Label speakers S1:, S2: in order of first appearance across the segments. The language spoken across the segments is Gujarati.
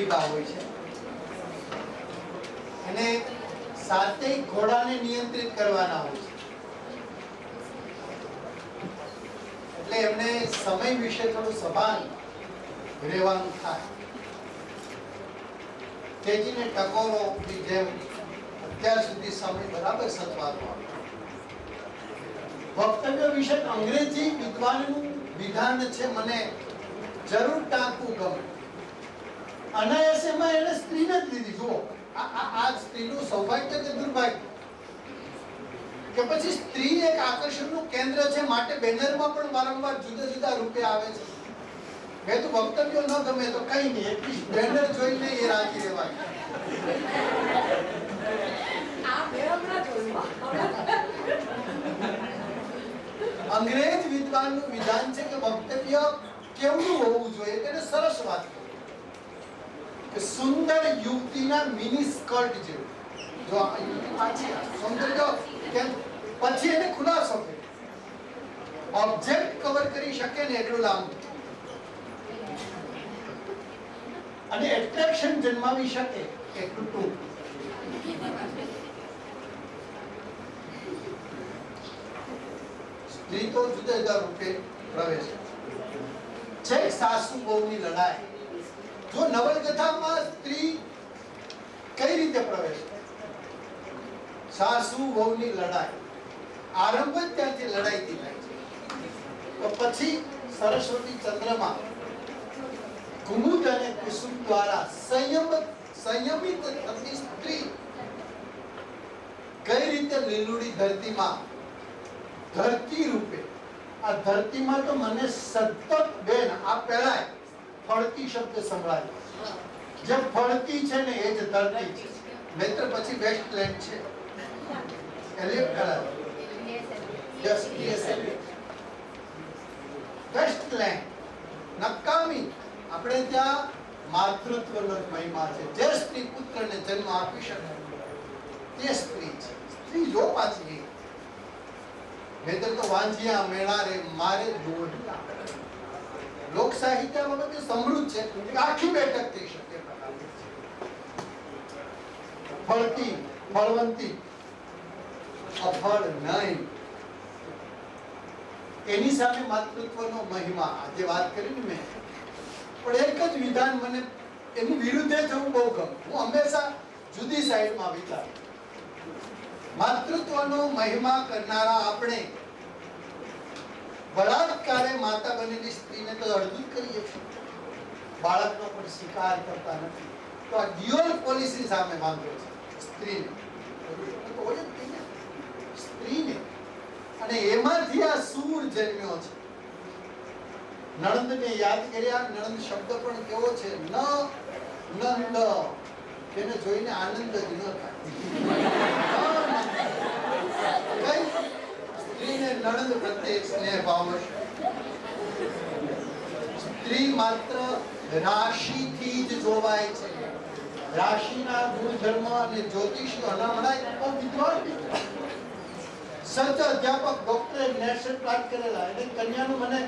S1: પ્રતિભા હોય છે. અને સાતેય ઘોડાને નિયંત્રિત કરવાના હોય છે. એટલે એમને સમય વિશે થોડું સભાન રહેવાનું થાય. તેજીને ટકોરો જેમ અત્યાર સુધી સમય બરાબર સચવાતો આવ્યો. વક્તવ્ય વિશે અંગ્રેજી વિદ્વાનનું વિધાન છે, મને જરૂર ટાંકવું ગમે. અનાયાસેમાં એને સ્ત્રીને જ લીધી. જુઓ, આ સ્ત્રીનું સૌભાગ્ય કે દુર્ભાગ્ય, કે પછી સ્ત્રી એક આકર્ષણનું કેન્દ્ર છે, માટે બેનરમાં પણ વારંવાર જુદા જુદા રૂપે આવે છે. મેં તો વક્તવ્યો ન ગમે તો કઈ નહીં, એટલી બેનર જોઈને એ રાજી રહેવાય. અંગ્રેજ વિદ્વાનનું વિધાન છે કે વક્તવ્ય કેવું હોવું જોઈએ, તેને સરસ વાત કે સુંદર યુવતીના મિની સ્કર્ટ જેવું. જો આ યુવતી પાછી સૌંદર્ય કેમ પછી એને ખુલાસો કરે, ઓબ્જેક્ટ કવર કરી શકે ને એટલું લાંબુ, અને એટ્રેક્શન જન્માવી શકે એટલું ટૂંકું. સ્ત્રી તો જુદા જુદા રૂપે પ્રવેશે છે. સાસુ વહુની લડાઈ, જો નવલકથામાં સ્ત્રી કઈ રીતે પ્રવેશે, સાસુ વહુની લડાઈ આરંભ જ ત્યાંથી લડાઈથી થાય છે. તો પછી સરસ્વતી ચંદ્રમાં કુમુદ અને કુસુમ દ્વારા સંયમિત થતી સ્ત્રી કઈ રીતે લીલુડી ધરતીમાં ધરતી રૂપે, આ ધરતીમાં તો મને સતત બેન આ પહેલા ફળતી શબ્દ સંભળાય. જે ફળતી છે ને એ જ ધરતી છે. મિત્ર પછી વેસ્ટલેન્ડ છે, એલિયટ કરાવે વેસ્ટલેન્ડ નકામી. આપણે ત્યાં માતૃત્વનો મહિમા છે. જે સ્ત્રી પુત્રને જન્મ આપી શકે તે સ્ત્રી છે. સ્ત્રી જો પાછી નહીતર તો વાંજિયા મેળા રે મારે દોઢ. લોક સાહિત્યમાં બધું સમૃદ્ધ છે, આખી બેઠક થઈ શકે. ફળતી, ફળવંતી, અફળ નહીં. એની સામે માતૃત્વનો મહિમા આજે વાત કરીને મેં, પણ એક જ વિધાન મને એની વિરુદ્ધે જવું બહુ ગમે. હું હંમેશા જુદી સાઈડમાં વિચારું. માતૃત્વનો મહિમા કરનારા આપણે બળાત્કારે માતા બનેલી સ્ત્રીને તો અડધું કરીએ છીએ, બાળકનો પણ સ્વીકાર કરતા નથી. તો આ ડ્યુઅલ પોલિસી સામે વાંધો છે સ્ત્રીને, સ્ત્રીને. અને એમાંથી આ સૂર જન્મ્યો છે. નણંદને યાદ કર્યા. નણંદ શબ્દ પણ કેવો છે, નંદ, તેને જોઈને આનંદ જ ન થાય. કઈ સ્ત્રીને નણંદ પ્રત્યે સ્નેહ ભાવ હશે. સ્ત્રી માત્ર રાશિથી જ જોવાય છે. રાશિના ગુણધર્મ અને જ્યોતિષી અનામણાય તો વિદ્વાન સર્ચ અધ્યાપક ડોક્ટરે નેશન પ્રાપ્ત કરેલા. એટલે કન્યાનું મને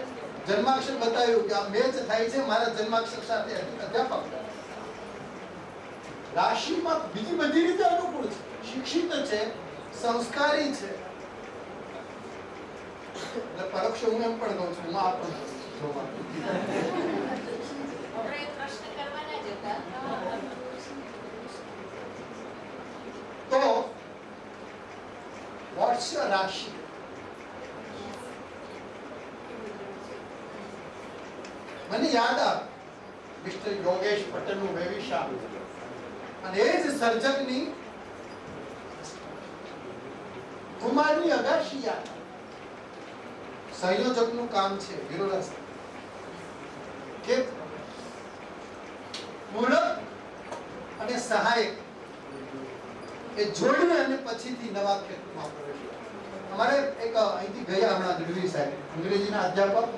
S1: જન્માક્ષર બતાવ્યું કે આ મેચ થાય છે મારા જન્માક્ષર સાથે. અધ્યાપક રાશિમાં બીજી બધી રીતે અનુકૂળ છે, શિક્ષિત છે, સંસ્કારી છે. એટલે પરોક્ષ હું એમ પણ કહું છું, હું આ પણ જોવા તો વોટ્સ યોર રાશિ? મને યાદ આવે મિસ્ટર યોગેશ પટેલનું વેવિશા, અને એ જ સર્જકની કુમારની અગાશી યાદ. સંયોજકનું કામ છે વિરોધસ કે મૂળક અને સહાયક એ જોડીને અને પછીથી નવા ક્ષેત્રમાં પ્રવેશ. અમારે એક અહીંથી ગયા હમણાં ગઢવી સાહેબ, અંગ્રેજીના અધ્યાપક,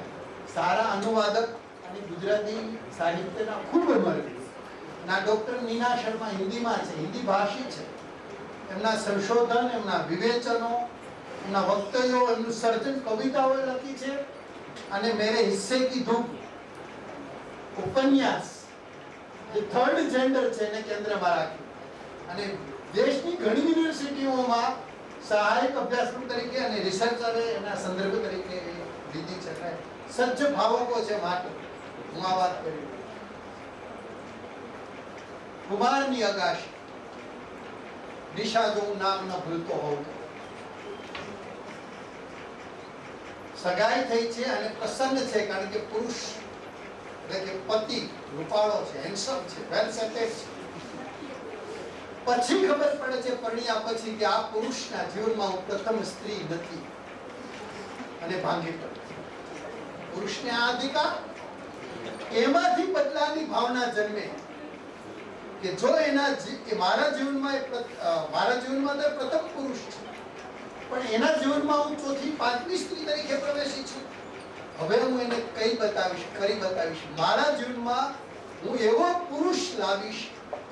S1: સારા અનુવાદક અને ગુજરાતી સાહિત્યના ખૂબ અમર. ના ડોક્ટર નીના શર્મા હિન્દીમાં છે, હિન્દી ભાષી છે. એમના સંશોધન, એમના વિવેચનો, એમના વક્તવ્યો, એમનું સર્જન, કવિતાઓ લખી છે. અને મેરે હિસ્સે કી ધૂપ ઉપન્યાસ જે થર્ડ જેન્ડર છે એને કેન્દ્રમાં રાખી અને દેશની ઘણી યુનિવર્સિટીઓમાં સહાયક અભ્યાસક્રમ તરીકે અને રિસર્ચરે એના સંદર્ભ તરીકે લીધી છે. સજ્જ ભાવકો છે માટે હું આ વાત કરી. કુમારની અગાશી દિશા જો નામ ન ભૂલતો હોઉં તો સગાઈ થઈ છે અને પ્રસન્ન છે કારણ કે પુરુષ એટલે કે પતિ રૂપાળો છે, હેન્ડસમ છે, વેલ સેટેડ છે. પછી ખબર પડે છે પરણ્યા પછી કે આ પુરુષના જીવનમાં હું પ્રથમ સ્ત્રી નથી અને ભાંગી પડે. પુરુષને આ અધિકાર, એમાંથી બદલાની ભાવના જન્મે કે જો મારા જીવનમાં તો પ્રથમ પુરુષ છે પણ એના જીવનમાં હું ચોથી પાંચમી સ્ત્રી તરીકે પ્રવેશી છું. હવે હું એને કરી બતાવીશ. મારા જીવનમાં હું એવો પુરુષ લાવીશ,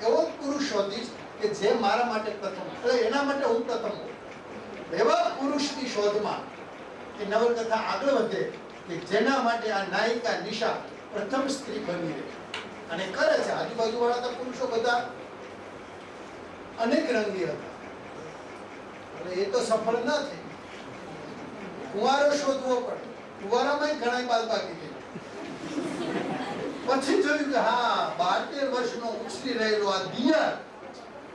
S1: એવો પુરુષ શોધીશ કે જે મારા માટે પ્રથમ, એટલે એના માટે હું પ્રથમ હોઉં. એવા પુરુષની શોધમાં એ નવલકથા આગળ વધે કે જેના માટે આ નાયિકા નિશા પ્રથમ સ્ત્રી બની રહે અને કરે છે. આજુબાજુ વાળા તો પુરુષો બધા અનેક રંગી હતા, એ તો સફળ ન થઈ. કુંવારો શોધવો પડે, કુંવારામાં ઘણા બાદ બાકી થઈ. પછી જોયું કે હા 12 વર્ષનો ઉછરી રહેલો આ દિયર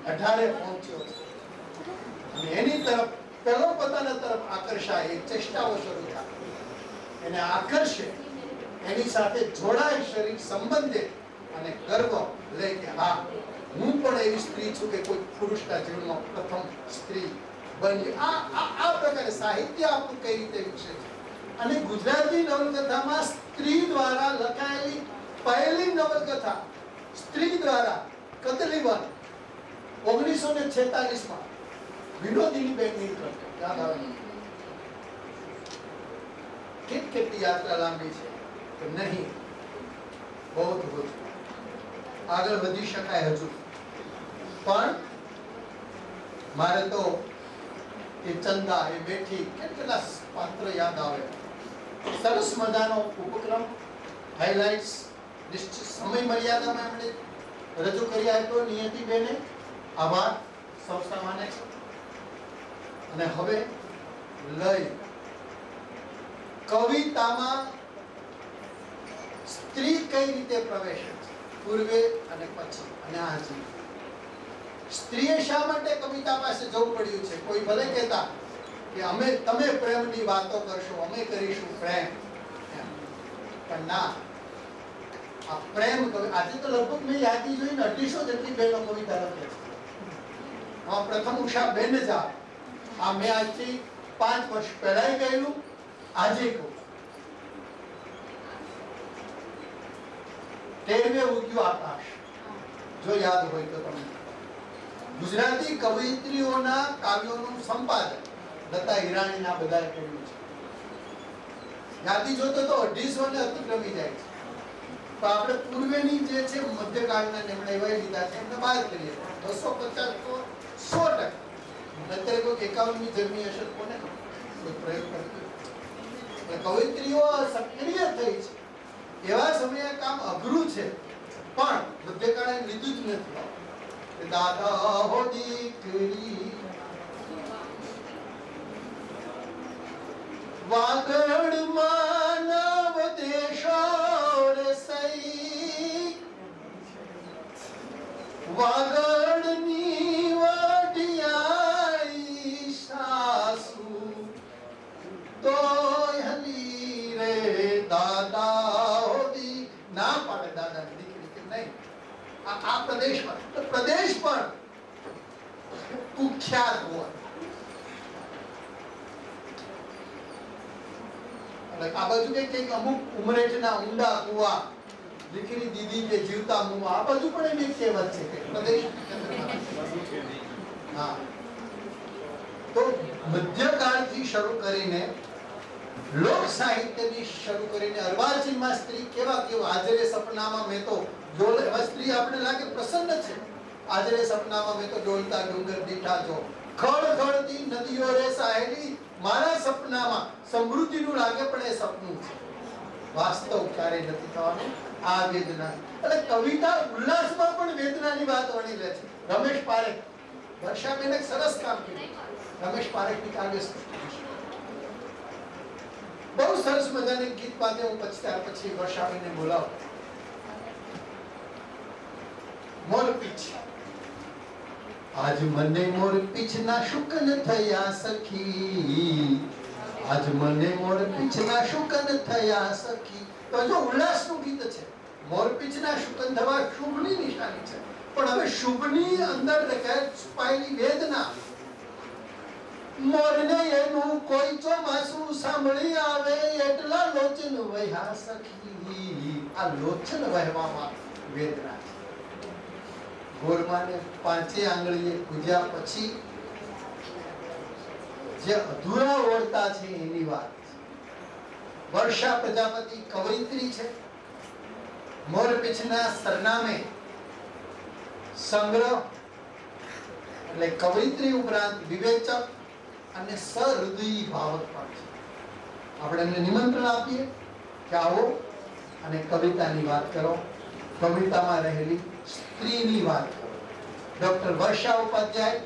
S1: 18 પહોંચ્યો છે અને એની તરફ પેલો પોતાના તરફ આકર્ષાય, એ ચેષ્ટાઓ શરૂ થાય, એને આકર્ષે, એની સાથે જોડાય, શરીર સંબંધે અને ગર્વ લે કે હા હું પણ એવી સ્ત્રી છું કે કોઈ પુરુષના જીવનમાં પ્રથમ સ્ત્રી બની. આ પ્રકારે સાહિત્ય આપણું કઈ રીતે વિકસે છે. અને ગુજરાતી નવલકથામાં સ્ત્રી દ્વારા લખાયેલી પહેલી નવલકથા સ્ત્રી દ્વારા કદલીવન 1946 વિનોદિની બેનની યાદ આવે કેટલી યાત્રા લાંબી છે કે નહીં, બહુ આગળ વધી શકાય હજુ પણ. મારે તો એ ચંદા, એ બેઠી, કેટલા પાત્ર યાદ આવે. સરસ મજાનો ઉપક્રમ, હાઇલાઇટ્સ નિશ્ચિત સમય મર્યાદામાં એમણે રજૂ કરી આપ્યો નિયતિબેને. આભાર સૌ સામાન્ય છે. અને હવે લય કવિતામાં સ્ત્રી કઈ રીતે પ્રવેશે છે પૂર્વે અને પછી અને આજે. સ્ત્રીએ શા માટે કવિતા પાસે જવું પડ્યું છે? કોઈ ભલે કહેતા કે તમે પ્રેમની વાતો કરશો, અમે કરીશું પ્રેમ, પણ ના, આ પ્રેમ આજે તો લગભગ મેં યાદી જોઈને 250 જેટલી બહેનો કવિતા લખે છે. પ્રથમ ઉષા બેન જ આ મેં આજથી 5 વર્ષ પહેલા ગયેલું, આજે કહું. તેરવે ઉગ્યું આકાશ, જો યાદ હોય તો તમને. ગુજરાતી કવિત્રીઓના કાવ્યોનું સંપાદન લતા હિરાણીના બધાએ કર્યું છે. યાદી જોતો તો 250 ને અતિક્રમી જાય છે. તો આપણે પૂર્વેની જે છે મધ્યકાળના એમણે એવા લીધા છે, એમને બાદ કરીએ 250 તો 100%. અત્યારે કોઈ 51મી જન્મી હશે કોને પ્રયોગ કરતી. કવિત્રીઓ સક્રિય થઈ છે. એવા સમયે કામ અઘરું છે પણ મધ્યકાળે લીધું જ નથી. દાદા હો દીકરી વાગડ માનવ દેશો રે સઈ, વાગડની વડિયાઈ સાસુ તોય હલી રે દાદા હોદી. ના પાડે દાદાની દીકરી કે નહીં. આ પ્રદેશમાં પ્રદેશ પણ કુખ્યાત હોય. આ બાજુ કઈક અમુક ઉમરેઠના ઊંડા કુવા, દીકરી દીદી કે જીવતા મુવા, આ બાજુ પણ એની કહેવત છે કે પ્રદેશ. હા, તો મધ્યકાળથી શરૂ કરીને લોક સાહિત્યની શરૂ કરીને અર્વાચીનમાં સ્ત્રી કેવા હાજરે સપનામાં મેં તો સ્ત્રી આપણે લાગે પ્રસન્ન છે. હાજરે સપનામાં મેં તો ડોલતા ડુંગર દીઠા જો, ખળખળતી નદીઓ રે સાહેલી, મારા સપનામાં સમૃદ્ધિનું લાગે પણ એ સપનું છે, વાસ્તવ ક્યારેય નથી થવાનું. આ વેદના. એટલે કવિતા ઉલ્લાસમાં પણ વેદનાની વાત વણી લે છે. રમેશ પારેખ, વર્ષાબેન એક સરસ કામ કર્યું. રમેશ પારેખની કાવ્ય બહુ સરસ મજાની ગીત બાંધે. હું પછી વર્ષાબેનને બોલાવું. મોરપીંછ. આજ મને મોરપીંછના શુકન થયા સખી, આજ મને મોરપીંછના શુકન થયા સખી. તો જો ઉલ્લાસનું ગીત છે. મોરપીંછના શુકન થવા શુભની નિશાની છે, પણ હવે શુભની અંદર છુપાયેલી વેદના. મોરને એનું કોઈ ચોમાસું સાંભળી આવે, એટલા લોચન વહ્યા સખી. આ લોચન વહેવામાં વેદના છે. ગોરમાને 5 આંગળીએ પૂજ્યા પછી જે અધૂરા ઓળતા છે એની વાત. વર્ષા પ્રજાપતિ કવયિત્રી છે. મોરપીંછના સરનામે સંગ્રહ એટલે કવયિત્રી ઉપરાંત વિવેચક અને સહૃદયી ભાવક પણ છે. આપણે એમને નિમંત્રણ આપીએ કે આવો અને કવિતાની વાત કરો, કવિતામાં રહેલી સ્ત્રીની વાત કરો. ડોક્ટર વર્ષા ઉપાધ્યાય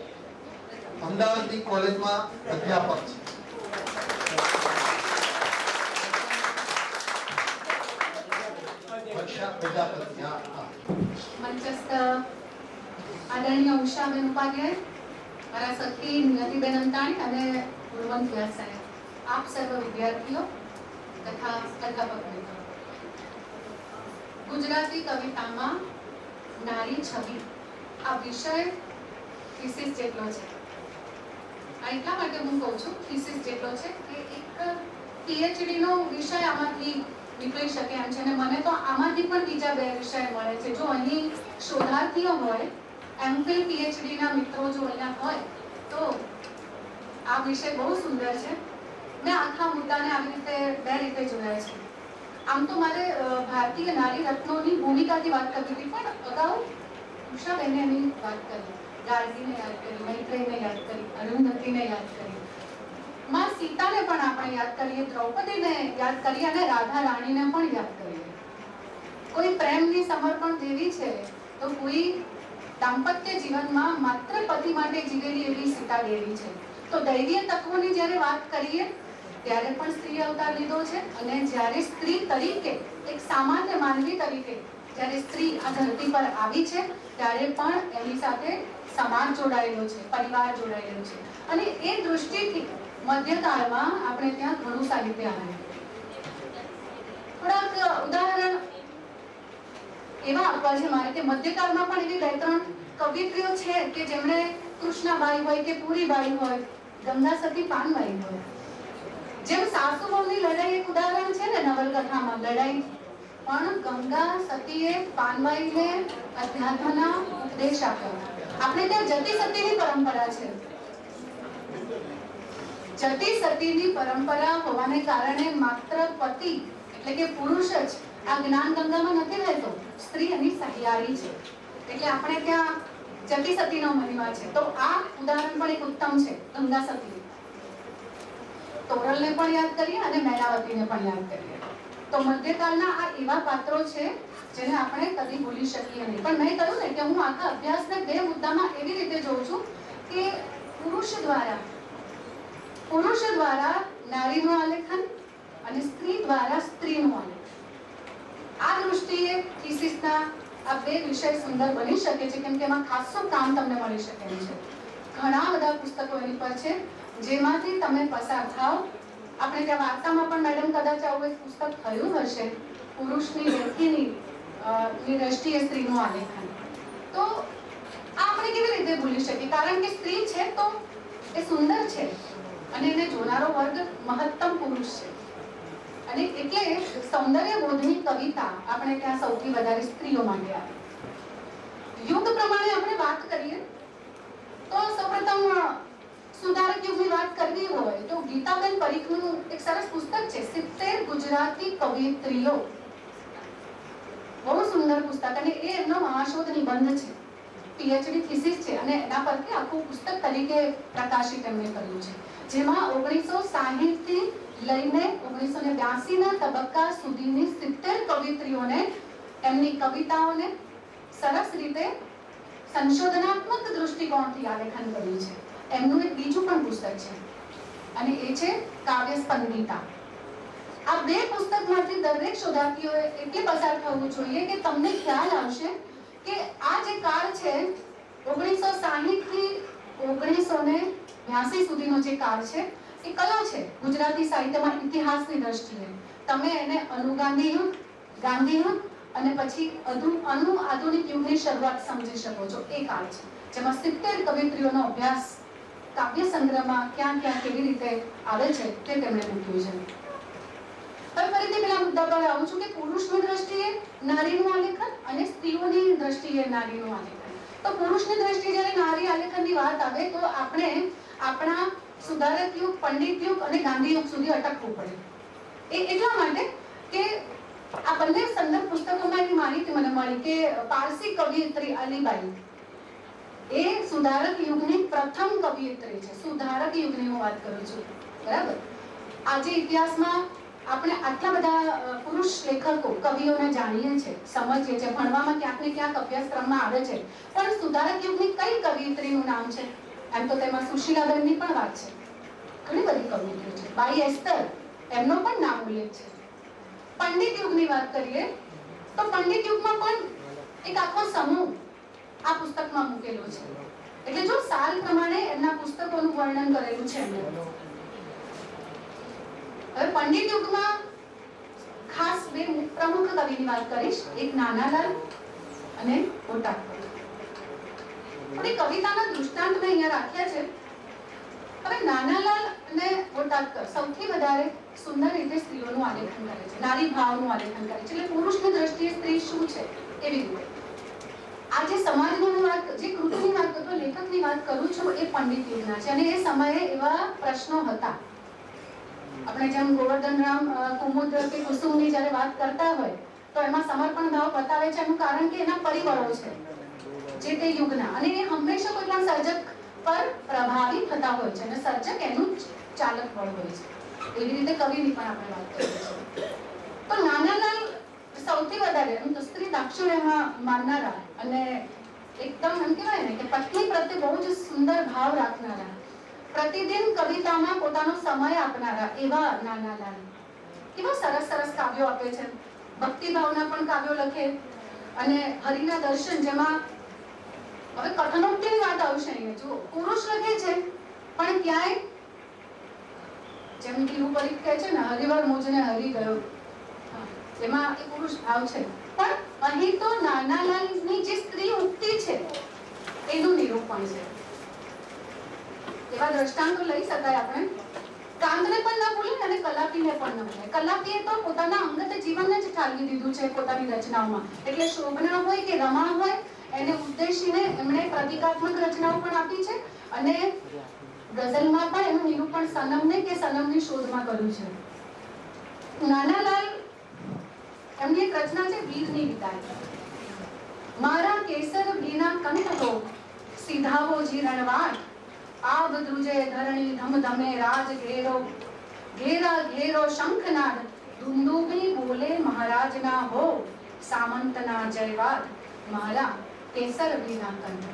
S1: અમદાવાદની કોલેજમાં અધ્યાપક છે. વર્ષા પ્રજાપતિ.
S2: મંચસ્થ આદરણીય ઉષાબેન ઉપાધ્યાય, મારા સખી નિયતિબેન અંતાણી અને ગુણવંત વ્યાસ સાહેબ, આપ સર્વ વિદ્યાર્થીઓ તથા અધ્યાપક મિત્રો, ગુજરાતી કવિતામાં નારી છબી આ વિષય થીસીસ જેટલો છે. આ એટલા માટે હું કહું છું થીસીસ જેટલો છે કે એક પીએચડી નો વિષય આમાંથી નીકળી શકે એમ છે. અને મને તો આમાંથી પણ બીજા 2 વિષય મળે છે. જો અહીં શોધાર્થીઓ હોય, એમફિલ પીએચડી ના મિત્રો જો અહીંયા હોય તો આ વિષય બહુ સુંદર છે. મેં આખા મુદ્દાને આવી રીતે 2 રીતે જોયા છે. આમ તો મારે ભારતીય નારી રત્નોની ભૂમિકાથી વાત કરવી હતી, પણ અગાઉ ઉષાબેને એની વાત કરી, ગાર્ગીને યાદ કરી, મૈત્રેયને યાદ કરી, અરુંધતીને યાદ કરી, માં સીતાને પણ આપણે યાદ કરીએ, દ્રૌપદીને યાદ કરીએ અને રાધા રાણીને પણ યાદ કરીએ. કોઈ પ્રેમની સમર્પણ દેવી છે તો કોઈ દાંપત્ય જીવનમાં માત્ર પતિ માટે જીવેલી એવી સીતા દેવી છે. તો દૈવીય તત્વોની જ્યારે વાત કરીએ ત્યારે પણ સ્ત્રી અવતાર લીધો છે. અને જ્યારે સ્ત્રી તરીકે, એક સામાન્ય માનવી તરીકે જ્યારે સ્ત્રી આ ધરતી પર આવી છે ત્યારે પણ એની સાથે સમાજ જોડાયેલો છે, પરિવાર જોડાયેલો છે. અને એ દૃષ્ટિથી મધ્યકાળમાં આપણે ત્યાં ઘણું સાહિત્ય આવ્યું. થોડાક ઉદાહરણ એવા આપવા છે મારે કે મધ્યકાળમાં પણ એવી 2-3 કવિત્રીઓ છે કે જેમણે કૃષ્ણબાઈ હોય કે પૂરીબાઈ હોય, ગંગા સતી પાનબાઈ હોય. જેમ સાસુ વહુની લડાઈ એક ઉદાહરણ છે ને નવલકથામાં લડાઈ, પણ ગંગા સતીએ પાનબાઈને અધ્યાત્મના ઉપદેશ આપ્યો. આપણે ત્યાં જતી સતીની પરંપરા છે. જતી સતીની પરંપરા હોવાને કારણે માત્ર પતિ એટલે કે પુરુષ જ આ જ્ઞાન ગંગામાં નથી રહેતો, સ્ત્રી એની સહિયારી છે. એટલે આપણે ત્યાં જતી સતીનો મહિમા છે. તો આ ઉદાહરણ પણ એક ઉત્તમ છે, ગંગા સતી. તોરલને પણ યાદ કરીએ અને મૈનાવતીને પણ યાદ કરીએ. તો મધ્યકાળના આ એવા પાત્રો છે જેને આપણે કદી ભૂલી શકીએ નહીં. પણ મેં કહ્યું ને કે હું આખા અભ્યાસને 2 મુદ્દામાં એવી રીતે જોઉં છું કે પુરુષ દ્વારા નારીનું આલેખન અને સ્ત્રી દ્વારા સ્ત્રીનું આલેખન. આ દૃષ્ટિએ થીસીસના આ 2 વિષય સુંદર બની શકે છે, કેમ કે એમાં ખાસું કામ તમને મળી શકે એમ છે. ઘણા બધા પુસ્તકો એની પર છે જેમાંથી તમે પસાર થાવ. આપણે ત્યાં વાર્તામાં પણ મેડમ કદાચ આવું એક પુસ્તક થયું હશે, પુરુષની વ્યક્તિની દ્રષ્ટિએ સ્ત્રીનું આલેખન. તો આ આપણે કેવી રીતે ભૂલી શકીએ? કારણ કે સ્ત્રી છે તો એ સુંદર છે અને એને જોનારો વર્ગ મહત્તમ પુરુષ છે. અને એટલે સૌંદર્ય બોધની કવિતા આપણે ત્યાં સૌથી વધારે સ્ત્રીઓ માટે આવે. યુગ પ્રમાણે આપણે વાત કરીએ તો સૌપ્રથમ સુધારક યુગની વાત કરવી હોય તો ગીતાબેન પરીખનું એક સરસ પુસ્તક છે 70 ગુજરાતી કવિત્રીઓ. બહુ સુંદર પુસ્તક અને એ એમનો મહાશોધ નિબંધ છે, પીએચડી થીસીસ છે અને એના પરથી આખું પુસ્તક તરીકે પ્રકાશિત એમણે કર્યું છે, જેમાં 1960 થી લઈને 1982 ના તબક્કા સુધીની 70 કવિત્રીઓને એમની કવિતાઓને સરસ રીતે સંશોધનાત્મક દૃષ્ટિકોણથી આલેખન કર્યું છે. એમનું એક બીજું પણ પુસ્તક છે અને એ છે કાવ્ય સ્પંદિતા. આ બે પુસ્તકમાંથી દરેક શોધાર્થીઓએ એટલે પસાર થવું જોઈએ કે તમને ખ્યાલ આવશે કે આ જે કાળ છે 1960 થી 1982 સુધીનો જે કાળ છે એ કયો છે ગુજરાતી સાહિત્યમાં ઇતિહાસની દ્રષ્ટિએ. તમે એને અનુગાંધી યુગ, ગાંધી યુગ અને પછી આધુનિક યુગની શરૂઆત સમજી શકો છો. એ કાળ છે જેમાં 70 કવિત્રીઓનો અભ્યાસ કાવ્ય સંગ્રહમાં ક્યાં ક્યાં કેવી રીતે આવે છે તે તેમણે મૂક્યું છે. હવે ફરીથી પેલા મુદ્દા પર આવું છું કે પુરુષની દ્રષ્ટિએ નારીનું આલેખન અને સ્ત્રીઓની દ્રષ્ટિએ નારીનું આલેખન. તો પુરુષની દ્રષ્ટિએ જ્યારે નારી આલેખનની વાત આવે તો આપણે આપણા સુધારક યુગ, પંડિત યુગ અને ગાંધી યુગ સુધી અટકવું પડે. એ એટલા માટે કે આ બંને સંદર્ભ પુસ્તકોમાં એક માહિતી મને મળી કે પારસી કવિયત્રી અલીબાઈ એ સુધારક યુગની પ્રથમ કવિયત્રી છે. સુધારક યુગની હું વાત કરું છું, બરાબર. આજે ઇતિહાસમાં આપણે આટલા બધા પુરુષ લેખકો કવિઓને જાણીએ છીએ, સમજીએ છીએ, ભણવામાં ક્યાંક ને ક્યાંક અભ્યાસક્રમમાં આવે છે, પણ સુધારક યુગની કઈ કવિયત્રીનું નામ છે? એમ તો તેમાં સુશીલાબેનની પણ વાત છે, ઘણી બધી કવિયત્રીઓ છે, બાઈ એસ્તર એમનો પણ નામ ઉલ્લેખ છે. પંડિત યુગની વાત કરીએ તો પંડિત યુગમાં પણ એક આખો સમૂહ આ પુસ્તકમાં મૂકેલો છે. એટલે જો સાલ પ્રમાણે એમના પુસ્તકોનું વર્ણન કરેલું છે એમણે. હવે પંડિત યુગમાં ખાસ બે પ્રમુખ કવિની વાત કરીશ, એક નાનાલાલ અને ઓટાકર. પણ એ કવિતાના દૃષ્ટાંત મેં અહીંયા રાખ્યા છે. હવે નાનાલાલ અને ઓટાકર સૌથી વધારે સુંદર રીતે સ્ત્રીઓનું આલેખન કરે છે, નારી ભાવનું આલેખન કરે છે. એટલે પુરુષની દ્રષ્ટિએ સ્ત્રી શું છે એવી રીતે. આ જે સમાજની વાત, જે કૃતિની વાત કરું, લેખકની વાત કરું છું એ પંડિત યુગના છે અને એ સમયે એવા પ્રશ્નો હતા. આપણે જેમ ગોવર્ધન રામ કુમુદ કે કુસુમની જ્યારે વાત કરતા હોય તો એમાં સમર્પણ ભાવ બતાવે છે. એનું કારણ કે એના પરિબળો છે જે તે યુગના, અને એ હંમેશા કોઈ પણ સર્જક પર પ્રભાવિત થતા હોય છે અને સર્જક એનું ચાલક બળ હોય છે. એવી રીતે કવિની પણ આપણે વાત કરીએ છીએ. તો નાનાલાલ સૌથી વધારે સ્ત્રી દાક્ષિણ એમાં માનનારા અને એકદમ એમ કહેવાય ને કે પત્ની પ્રત્યે બહુ જ સુંદર ભાવ રાખનારા, પ્રતિદિન કવિતામાં પોતાનો સમય આપનારા એવા નાનાલાલ કેવા સરસ સરસ કાવ્યો આપે છે. ભક્તિ ભાવના પણ કાવ્યો લખે અને હરિના દર્શન, જેમાં હવે કથનોક્તિની વાત આવશે અહીંયા. જુઓ, પુરુષ લખે છે પણ ક્યાંય જેમ કે પરીખ કહે છે ને, હરિવાર મુજને હરી ગયો, એમાં એ પુરુષ ભાવ છે. પણ અહીં તો નાનાલાલની જે સ્ત્રી ઉક્તિ છે એનું નિરૂપણ છે. એવા દ્રષ્ટાંતો લઈ શકાય આપણે. કાંતને પણ ન ભૂલે અને કલાપીને પણ ન ભૂલે. કલાપીએ તો પોતાના અંગત જીવનને જ ઠાલવી દીધું છે પોતાની રચનાઓમાં. એટલે શોભના હોય કે રમા હોય એને ઉદ્દેશીને એમણે પ્રતિકાત્મક રચનાઓ પણ આપી છે અને ગઝલમાં પણ એનું નિરૂપણ સનમને કે સનમની શોધમાં કર્યું છે. નાનાલાલ એમની એક રચના છે વીરની વિદાય. મારા કેસર ભીના કંઠ હો સીધાવો જી રણવાટ, આબ ધ્રુજે ધરણી ધમધમે રાજ ઘેરો, ઘેરા ઘેરો શંખનાદ ધુંધુભી બોલે મહારાજના હો, સામંતના જયવાદ મારા કેસર ભીના કંઠ.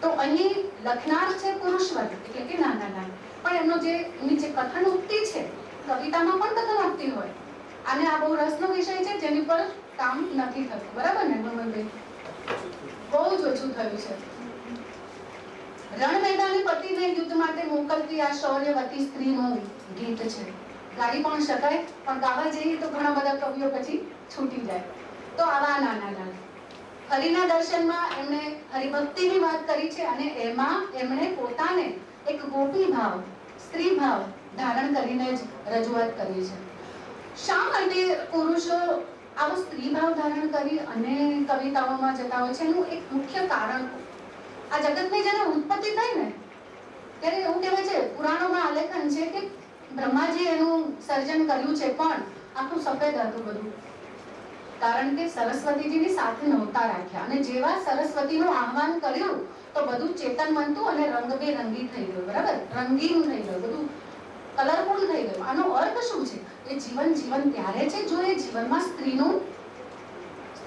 S2: તો અહીં લખનાર છે પુરુષવર્ગ એટલે કે નાનાલાલ, પણ એમની જે કથન ઉક્તિ છે, કવિતામાં પણ કથન ઉક્તિ હોય. અને આ બહુ રસનો વિષય છે જેની પર કામ નથી થતું, બરાબર ને હનુમાનભાઈ? બહુ જ ઓછું થયું છે. રણ મેદાને પતિને યુદ્ધ માટે મોકલતી આ શૌર્યવતી સ્ત્રીનું ગીત છે. ગાઈ પણ શકાય, પણ ગાવા જઈએ તો ઘણા બધા કવિઓ પછી છૂટી જાય. તો આવા નાનાલાલ હરિના દર્શનમાં એમણે હરિભક્તિની વાત કરી છે અને એમાં એમણે પોતાને એક ગોપી ભાવ, સ્ત્રી ભાવ ધારણ કરીને જ રજૂઆત કરી છે. શા માટે પુરુષો આવો સ્ત્રી ભાવ ધારણ કરી અને કવિતાઓમાં જતા હોય છે? એનું એક મુખ્ય કારણ, આ જગતની જ્યારે ઉત્પત્તિ થઈ ને ત્યારે એવું કહેવાય છે, પુરાણોમાં આલેખન છે કે બ્રહ્માજી એનું સર્જન કર્યું છે પણ આખું સફેદ હતું બધું, કારણ કે સરસ્વતીજીની સાથે નહોતા રાખ્યા. અને જેવા સરસ્વતીનું આહ્વાન કર્યું તો બધું ચેતનવંતું અને રંગબેરંગી થઈ ગયું, બરાબર? રંગીન થઈ ગયું, બધું કલરફુલ થઈ ગયું. આનો અર્થ શું છે? એ જીવન ત્યારે છે જો એ જીવનમાં સ્ત્રીનું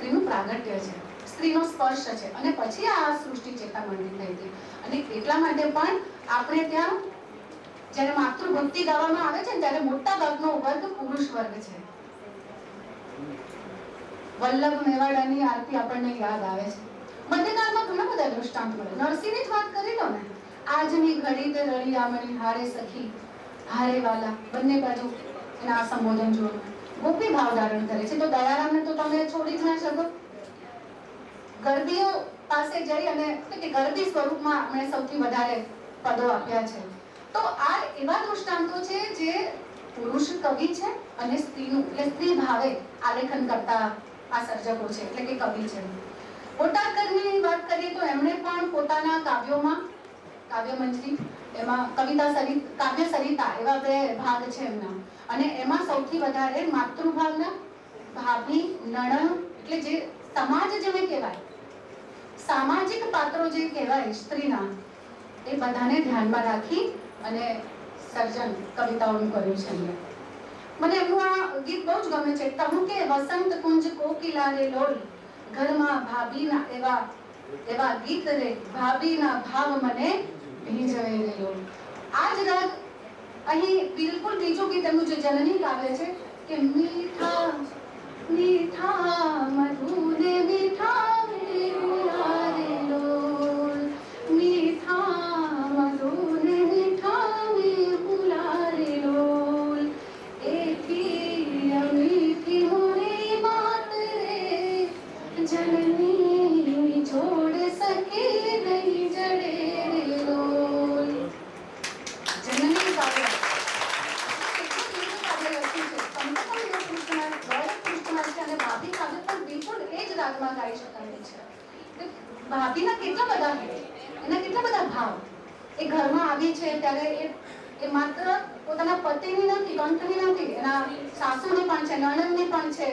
S2: સ્ત્રીનું પ્રાગટ્ય છે, સ્ત્રીનો સ્પર્શ છે, અને પછી આ સૃષ્ટિ ચેતામણી થઈ હતી. અને એટલા માટે પણ આપણે ત્યાં જ્યારે માતૃભક્તિ ગાવામાં આવે છે ત્યારે મોટા ભાગનો વર્ગ પુરુષ વર્ગ છે. વલ્લભ મેવાડાની આરતી આપણને યાદ આવે છે. મધ્યકાળમાં ઘણા બધા દૃષ્ટાંત મળે. નરસિંહની જ વાત કરી લો ને, આજની ઘડી તે રળિયામણી હારે સખી હારે વાલા, બંને બાજુ એના સંબોધન જુઓ. ગોપી ભાવ ધારણ કરે છે. તો દયારામને તો તમે છોડી જ ના શકો. ગરબીઓ પાસે જઈ અને કે ગરબી સ્વરૂપમાં આપણે સૌથી વધારે પદો આપ્યા છે. તો આ એવા દૃષ્ટાંતો છે જે પુરુષ કવિ છે અને સ્ત્રીનું એટલે સ્ત્રી ભાવે આલેખન કરતા આ સર્જકો છે, એટલે કે કવિ છે. કોટાકરની વાત કરીએ તો એમણે પણ પોતાના કાવ્યોમાં કાવ્યમંજરી, એમાં કવિતા સરિત, કાવ્ય સરિતા એવા બે ભાગ છે એમના. અને એમાં સૌથી વધારે માતૃભાવના, ભાભી, નણંદ, એટલે જે સમાજ જેને કહેવાય, સામાજિક પાત્રો જે કહેવાય સ્ત્રીના, એ બધાને ધ્યાનમાં રાખી અને સર્જન કવિતાઓનું કર્યું છે એમણે. મને એમનું આ ગીત બહુ જ ગમે છે. તમુકે વસંત કુંજ કોકિલા રે લોલ, ઘરમાં ભાભીના એવા ગીત રે, ભાભીના ભાવ મને ભીંજવે રે લોલ. આ જ રાગ અહીં બિલકુલ બીજું ગીત એમનું જે જનની ગાવે છે કે મીઠા મીઠા મધુને મીઠા રે લોલ, મીઠા મધુને મીઠા રે લોલ, એથી મીઠી મોરી બાત રે જનની છોડ સકે નહીં જડે રે લોલ. જનની કાવ્ય ભાભીના કેટલા બધા એના કેટલા બધા ભાવ. એ ઘરમાં આવી છે ત્યારે એ માત્ર પોતાના પતિની નથી, કંઠની નથી, એના સાસુની પણ છે, નણંદની પણ છે,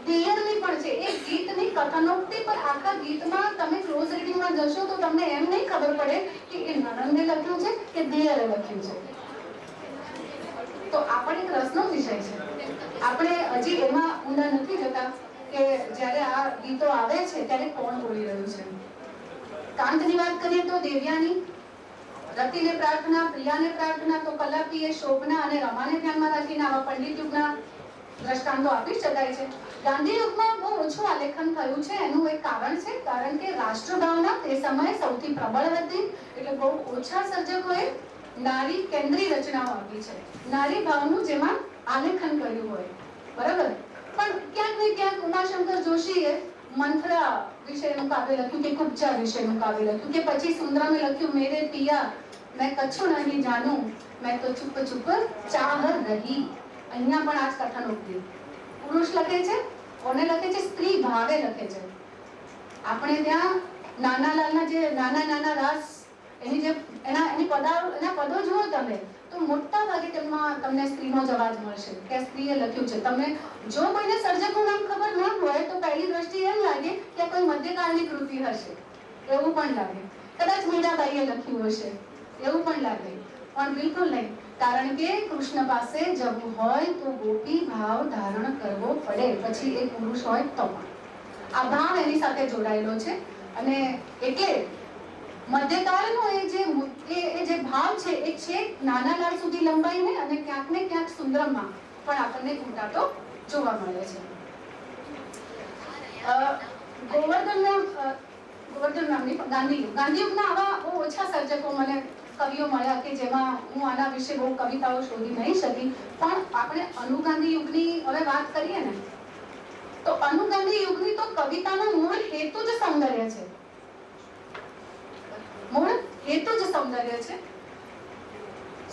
S2: દિયરની પણ છે. એ ગીતની કથનોક્તિ પર આખા ગીતમાં તમે ક્લોઝ રીડિંગમાં જશો તો તમને એમ નહીં ખબર પડે કે એ નણંદે લખ્યું છે કે દિયરે લખ્યું છે. તો આ પણ એક રસનો વિષય છે. આપણે હજી એમાં ઊંડા નથી જતા કે જ્યારે આ ગીતો આવે છે ત્યારે કોણ બોલી રહ્યું છે. કાંતની વાત કરીએ તો દેવ્યાની, રતિને પ્રાર્થના, પ્રિયાને પ્રાર્થના, તો કલાપીએ શોભના અને રમાને ધ્યાનમાં રાખીને આવા પંડિત યુગના દ્રષ્ટાંતો આપી શકાય છે. ગાંધી યુગમાં બહુ ઓછું આલેખન થયું છે. એનું એક કારણ છે, કારણ કે રાષ્ટ્રભાવના તે સમયે સૌથી પ્રબળ હતી, એટલે બહુ ઓછા સર્જકોએ નારી કેન્દ્રી રચનાઓ આપી છે, નારી ભાવનું જેમાં આલેખન કર્યું હોય. બરાબર. પણ ક્યાંક ને ક્યાંક ઉમાશંકર જોશીએ મંથરા વિશેનું કાવ્ય લખ્યું, કે કુબ્જા વિશેનું કાવ્ય લખ્યું, કે પછી સુંદરામે લખ્યું મેરે પિયા મેં કછું નહીં જાણું મેં તો ચુપ ચુપ ચાહ રહી. અહીંયા પણ આ જ કથનોક્તિ પુરુષ લખે છે. કોને લખે છે? સ્ત્રી ભાવે લખે છે. આપણે ત્યાં નાનાલાલના જે નાના નાના રાસ, એની પદો જુઓ તમે તો મોટા ભાગે તેમાં તમને સ્ત્રીનો જ અવાજ મળશે કે સ્ત્રીએ લખ્યું છે. તમે જો કોઈને સર્જકનું નામ ખબર ન હોય તો પહેલી દ્રષ્ટિએ એમ લાગે કે કોઈ મધ્યકાળની કૃતિ હશે, એવું પણ લાગે. કદાચ મીરાબાઈએ લખ્યું હશે, એવું પણ લાગે. પણ બિલકુલ નહીં, કારણ કે કૃષ્ણ પાસે જવું હોય તો ગોપી ભાવ ધારણ કરવો પડે, પછી એ પુરુષ હોય તો પણ આ ભાવ એની સાથે જોડાયેલો છે. અને એટલે મધ્યકાળનો એ જે ભાવ છે એ છેક નાના લાલ સુધી લંબાઈને અને ક્યાંક ને ક્યાંક સુંદરમમાં પણ આપણને ઘૂંટાતો જોવા મળે છે. ગોવર્ધન નામની ગાંધીયુગના આવા બહુ ઓછા સર્જકો મને કવિઓ મળ્યા કે જેમાં હું આના વિશે બહુ કવિતાઓ શોધી નહીં શકી. પણ આપણે અનુગાંધી યુગની હવે વાત કરીએ ને તો અનુગાંધી યુગની તો કવિતાનો મૂળ હેતુ જ સૌંદર્ય છે. મૂળ હેતુ જ સૌંદર્ય છે.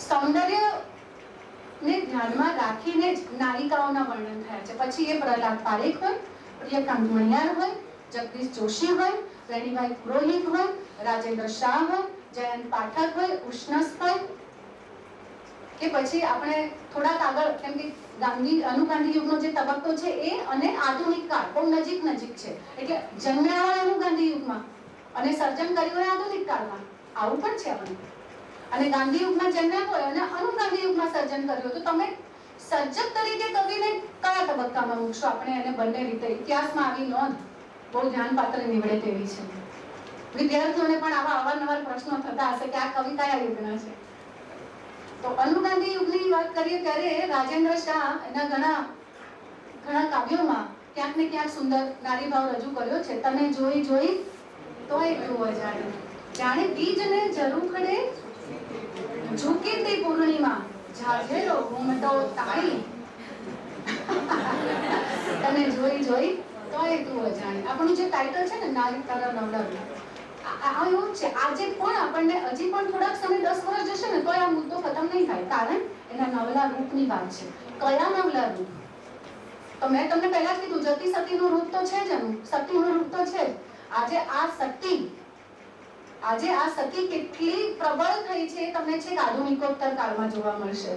S2: સૌંદર્યને ધ્યાનમાં રાખીને જ નાયિકાઓના વર્ણન થયા છે. પછી એ પ્રહલાદ પારેખ હોય, પ્રિયકાંત મણિયાર હોય, જગદીશ જોશી હોય, રેણીબાઈ પુરોહિત હોય, રાજેન્દ્ર શાહ હોય, જયંત પાઠક હોય, ઉષ્ણસ હોય, કે પછી આપણે થોડાક આગળ, કેમ કે અનુગાંધી યુગનો જે તબક્કો છે એ અને આધુનિક કાળ બહુ નજીક છે. એટલે જન્મ્યા હોય અનુગાંધી યુગમાં અને સર્જન કર્યું હોય આધુનિક કાળમાં, આવું પણ છે આપણે. અને ગાંધી યુગમાં જન્મ્યા હોય અને અનુગાંધી યુગમાં સર્જન કર્યું તો તમે સર્જક તરીકે કવિને કયા તબક્કામાં મૂકશો? આપણે એને બંને રીતે ઇતિહાસમાં આવી નોંધ બહુ ધ્યાનપાત્ર નીવડે તેવી છે. વિદ્યાર્થીઓને પણ આવા અવારનવાર પ્રશ્નો થતા હશે કે આ કવિ કયા યુગના છે. તો અનુગાંધી યુગની વાત કરીએ ત્યારે રાજેન્દ્ર શાહ એના ઘણા કાવ્યોમાં ક્યાંક ને ક્યાંક સુંદર નારીભાવ રજૂ કર્યો છે. તને જોઈ જોઈ તોય તું અજાણે, જાણે બીજને ઝરૂખડે ઝૂકી તે પૂર્ણિમા, ઝાઝેલો ઘૂમટો તાણી, તને જોઈ જોઈ તોય તું અજાણે. આપણું જે ટાઇટલ છે ને નારી તારા નવલા, આ એવું છે. આજે પણ આપણને હજી પણ થોડાક સમય 10 વર્ષ જશે ને તો આ મુદ્દો ખતમ નહીં થાય, કારણ એના નવલા રૂપની વાત છે. કયા નવલા રૂપ? તો મેં તમને પહેલા જ કીધું, જતી સતીનું રૂપ તો છે જ, એનું સતીનું રૂપ તો છે જ. આજે આ સતી કેટલી પ્રબળ થઈ છે તમને છેક આધુનિકોત્તર કાળમાં જોવા મળશે.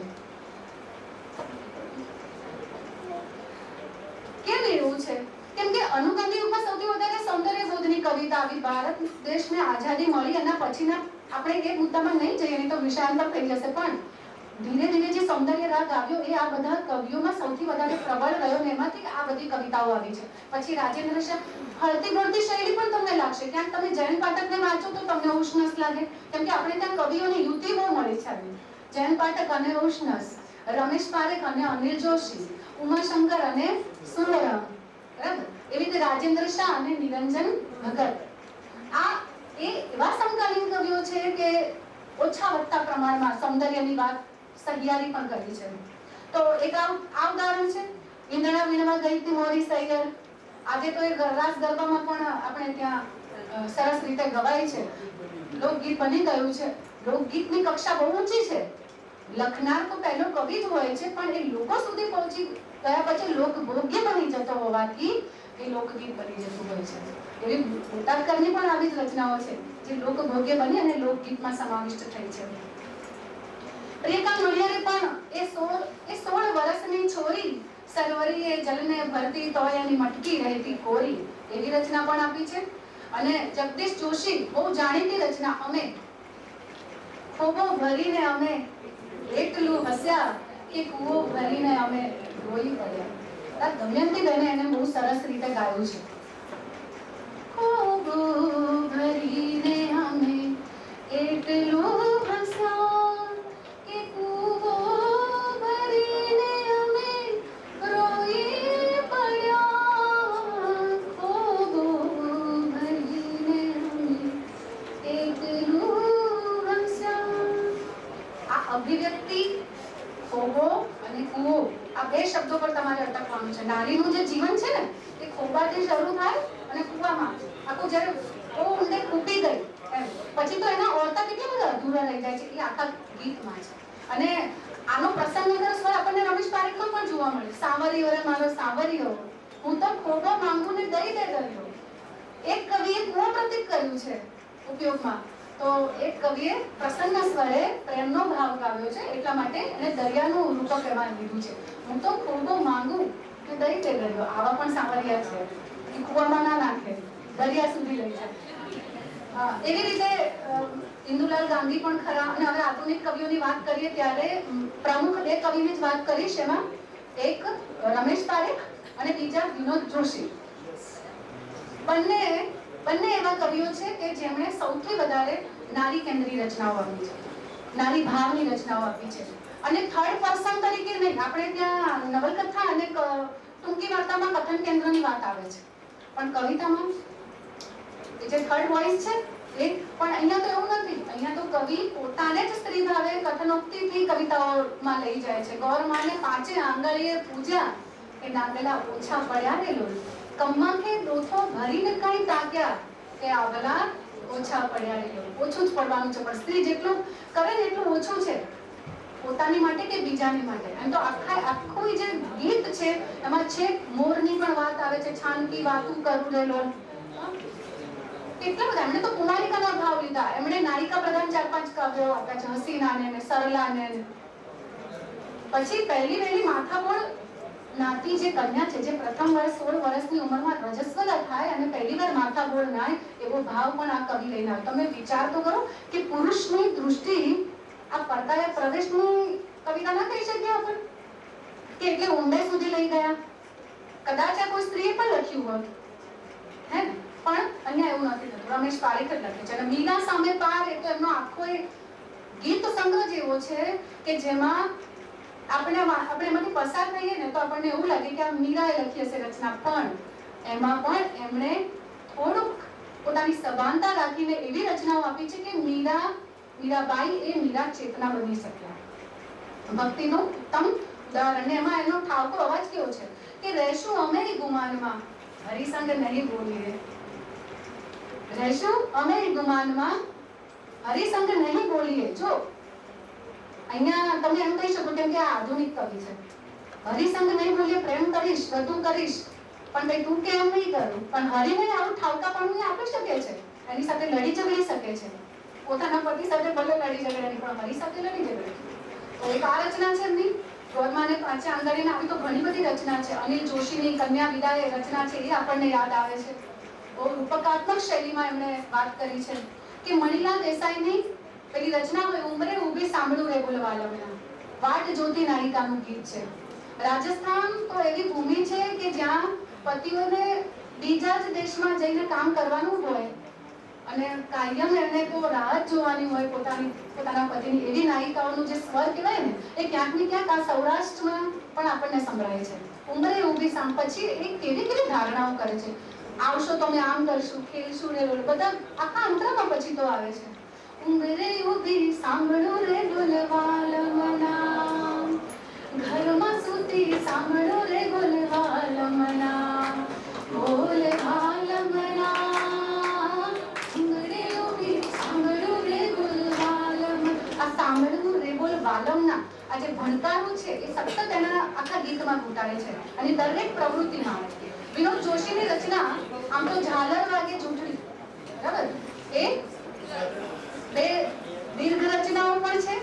S2: કેમ એવું છે? કેમ કે અનુગાંધી યુગમાં સૌથી વધારે સૌંદર્યબોધની કવિતા આવી. ભારત દેશને આઝાદી મળી એના પછીના આપણે એ મુદ્દામાં નહીં જઈએ, નહીં તો વિષયાંતર થઈ જશે, પણ ધીરે ધીરે જે સૌંદર્ય રાગ આવ્યો એ આ બધા કવિઓમાં સૌથી વધારે પ્રબળ રહ્યો ને એમાંથી આ બધી કવિતાઓ આવી છે. પછી રાજેન્દ્ર શાહ, હળતી ભળતી શૈલી પણ તમને લાગશે. ક્યાંક તમે જયંત પાઠકને વાંચો તો તમને ઉષ્ણસ લાગે, કેમ કે આપણે ત્યાં કવિઓની યુતિ બહુ મળી છે. જયંત પાઠક અને ઉષ્ણસ, રમેશ પારેખ અને અનિલ જોશી, ઉમાશંકર અને સુંદરમ, બરાબર? એવી રીતે રાજેન્દ્ર શાહ અને નિરંજન ભગત, આ એ એવા સમકાલીન કવિઓ છે કે ઓછા વધતા પ્રમાણમાં સૌંદર્યની વાત સહિયારી પણ કરી છે. તો એક આ ઉદાહરણ છે. ઈંધણા વીણવા ગઈ હતી મોરી સૈયર. આજે તો એ રાસ ગરબામાં પણ આપણે ત્યાં સરસ રીતે ગવાય છે. લોકગીત બની ગયું છે. લોકગીતની કક્ષા બહુ ઊંચી છે. લખનાર તો પહેલો કવિ જ હોય છે, પણ એ લોકો સુધી પહોંચી ગયા પછી લોકભોગ્ય બની જતો હોવાથી એ લોકગીત બની જતું હોય છે. એવી બોટાદકરની પણ આવી જ રચનાઓ છે જે લોકભોગ્ય બની અને લોકગીતમાં સમાવિષ્ટ થઈ છે. પ્રિયકા નડિયારે પણ એ 16 વર્ષની છોરી, સરવરીએ જલને ભરતી તોય એની મટકી રહેતી કોરી, એવી રચના પણ આપી છે. અને જગદીશ જોશી, બહુ જાણીતી રચના અમે ખોબો ભરીને અમે એટલું હસ્યા કે કૂવો ભરીને અમે રોઈ પડ્યા. દમયંતી બેને એને બહુ સરસ રીતે ગાયું છે. ખોબો ભરીને અમે એટલું હસ્યા કે કૂવો ભરીને અમે રોઈ પડ્યા, ખોબો ભરીને અમે એટલું હસ્યા. આ અભિવ્યક્તિ ખોબો અને કૂવો, આ બે શબ્દો પર તમારે અટકવાનું છે. નારીનું જે જીવન છે ને એ ખોબાથી શરૂ થાય અને કૂવામાં આખું જ્યારે બહુ ઊંડે ખૂટી ગઈ એમ પછી તો એના ઓરતા કેટલા બધા અધૂરા રહી જાય છે. એ આખા ગીતમાં છે. અને આનો પ્રસંગનગર સ્વર આપણને રમેશ પારેખમાં પણ જોવા મળે. સાવરીઓ રે મારો સાવરીઓ, હું તો ખોબો માંગુ ને દઈ દે દરિયો. એક કવિએ કૂવો પ્રતીક કર્યું છે ઉપયોગમાં, તો એક કવિએ પ્રસન્ન સ્વરે પ્રેમનો ભાવ ગાવ્યો છે, એટલા માટે એને દરિયાનું રૂપક એમાં લીધું છે. હું તો ખોબો માંગુ કે દઈ દે દરિયો. આવા પણ સાવરિયા છે કે કૂવામાં ના નાખે, દરિયા સુધી લઈ જાય. એવી રીતે ઇન્દુલાલ ગાંધી પણ ખરા. અને હવે આધુનિક કવિઓની વાત કરીએ ત્યારે પ્રમુખ બે કવિની જ વાત કરીશ. એમાં એક રમેશ પારેખ અને બીજા વિનોદ જોશી. બંને એવા કવિઓ છે કે જેમણે સૌથી વધારે નારી કેન્દ્રી રચનાઓ આપી છે, નારી ભાવની રચનાઓ આપી છે. અને થર્ડ પર્સન તરીકે નહીં, આપણે ત્યાં નવલકથા અને ટૂંકી વાર્તામાં કથન કેન્દ્રની વાત આવે છે, પણ કવિતામાં જે થર્ડ વોઇસ છે એ પણ અહીંયા તો એવું નથી. અહીંયા તો કવિ પોતાને જ સ્ત્રી ભાવે કથનોક્તિથી કવિતાઓમાં લઈ જાય છે. ગૌર માને પાંચે આંગળીએ પૂજ્યા કે નાગલા ઓછા પડ્યા રે લોલ, કમ્માખે દોથો ભરીને કઈ તાક્યા કે આગલા ઓછા પડ્યા રે લોલ. ઓછું જ પડવાનું છે, પણ સ્ત્રી જેટલું કરે ને એટલું ઓછું છે, પોતાની માટે કે બીજાની માટે. એમ તો આખું જે ગીત છે એમાં છે મોરની પણ વાત આવે છે, છાનકી વાતું કરું રે લોલ. કેટલા બધા એમણે તો કુમારિકાના ભાવ લીધા. એમણે નાયિકા પ્રધાન 4-5 કાવ્યો આપ્યા છે, હસીનાને ને સરલાને. પછી પહેલી માથાબોળ નાતી જે કન્યા છે, જે પ્રથમ વર્ષ 16 વર્ષની ઉંમરમાં રજસ્વલા થાય અને પહેલીવાર માથાબોળ નાય, એવો ભાવ પણ આ કવિ લઈને આવ્યો. તમે વિચાર તો કરો કે પુરુષની દૃષ્ટિ આ પડદાયા પ્રવેશની કવિતા ના કહી શકીએ આપણે. કે એટલે ઊંડે સુધી લઈ ગયા. કદાચ આ કોઈ સ્ત્રીએ પણ લખ્યું હોત, હે ને? પણ અહીંયા એવું નથી થતું. રમેશ પારેખ જ લખે છે. અને મીરા સામે પાર એ તો એમનો આખો એક ગીત સંગ્રહ જેવો છે કે જેમાં આપણે એમાંથી પસાર થઈએ ને તો આપણને એવું લાગે કે આ મીરાએ લખી હશે રચના, પણ એમાં પણ એમણે થોડુંક પોતાની સભાનતા રાખીને એવી રચનાઓ આપી છે કે મીરાબાઈ એ મીરા ચેતના બની શક્યા. ભક્તિનું ઉત્તમ ઉદાહરણ. એમાં એનો ઠાવકો અવાજ કેવો છે કે રહેશું અમે ગુમાનમાં, હરિસંગ નહીં બોલીએ. રહેશું અમે ગુમાનમાં, હરિસંગ નહીં બોલીએ. જો અહીંયા તમે એમ કહી શકો કેમ કે આ આધુનિક કવિ છે. હરિસંગ નહીં બોલીએ, પ્રેમ કરીશ, બધું કરીશ, પણ કઈ તું કેમ નહીં કરું. પણ હરિને આવું ઠાવકાપણું આપી શકે છે, એની સાથે લડી ઝઘડી શકે છે. પોતાના પતિ સાથે ભલે લડી ઝઘડે નહીં, પણ હરિ સાથે લડી ઝઘડે. તો એક આ રચના છે એમની. ગોરમાને પાંચે આંગળીને આવી તો ઘણી બધી રચના છે. અનિલ જોશીની કન્યા વિદાય રચના છે, એ આપણને યાદ આવે છે. બહુ રૂપકાત્મક શૈલીમાં એમણે વાત કરી છે. કે મણીલાલ દેસાઈની પેલી રચના હોય ઉંમરે ઊભી સાંભળું રે બોલવાલમના, વાટ જોતી નાયિકાનું ગીત છે. રાજસ્થાન તો એવી ભૂમિ છે કે જ્યાં પતિઓને બીજા જ દેશમાં જઈને કામ કરવાનું હોય અને કાયમ એમને તો રાહ જોવાની હોય પોતાના પતિની. એવી નાયિકાઓનું જે સ્વર કહેવાય ને એ ક્યાંક ને ક્યાંક આ સૌરાષ્ટ્રમાં પણ આપણને સંભળાય છે. ઉંમરે ઊભી પછી એ કેવી કેવી ધારણાઓ કરે છે. આવશો તો અમે આમ કરશું, ખેલશું રે બધા આખા અંતરામાં પછી તો આવે છે. ઉંમરે ઊભી સાંભળો રે બોલવાલમના, ઘરમાં સૂતી સાંભળો રે બોલવાલમના, બોલવાલમના. ઉંમરે ઊભી સાંભળો રે બોલવાલમના. આ સાંભળવું રે બોલવાલમના આ જે ભણકારું છે એ સતત એના આખા ગીતમાં ઘૂંટાડે છે અને દરેક પ્રવૃત્તિમાં આવે છે. વિનોદ જોશીની રચના આમ તો ઝાલર વાગે ચૂંટણી, બરાબર, એ બે દીર્ઘ રચનાઓ પણ છે.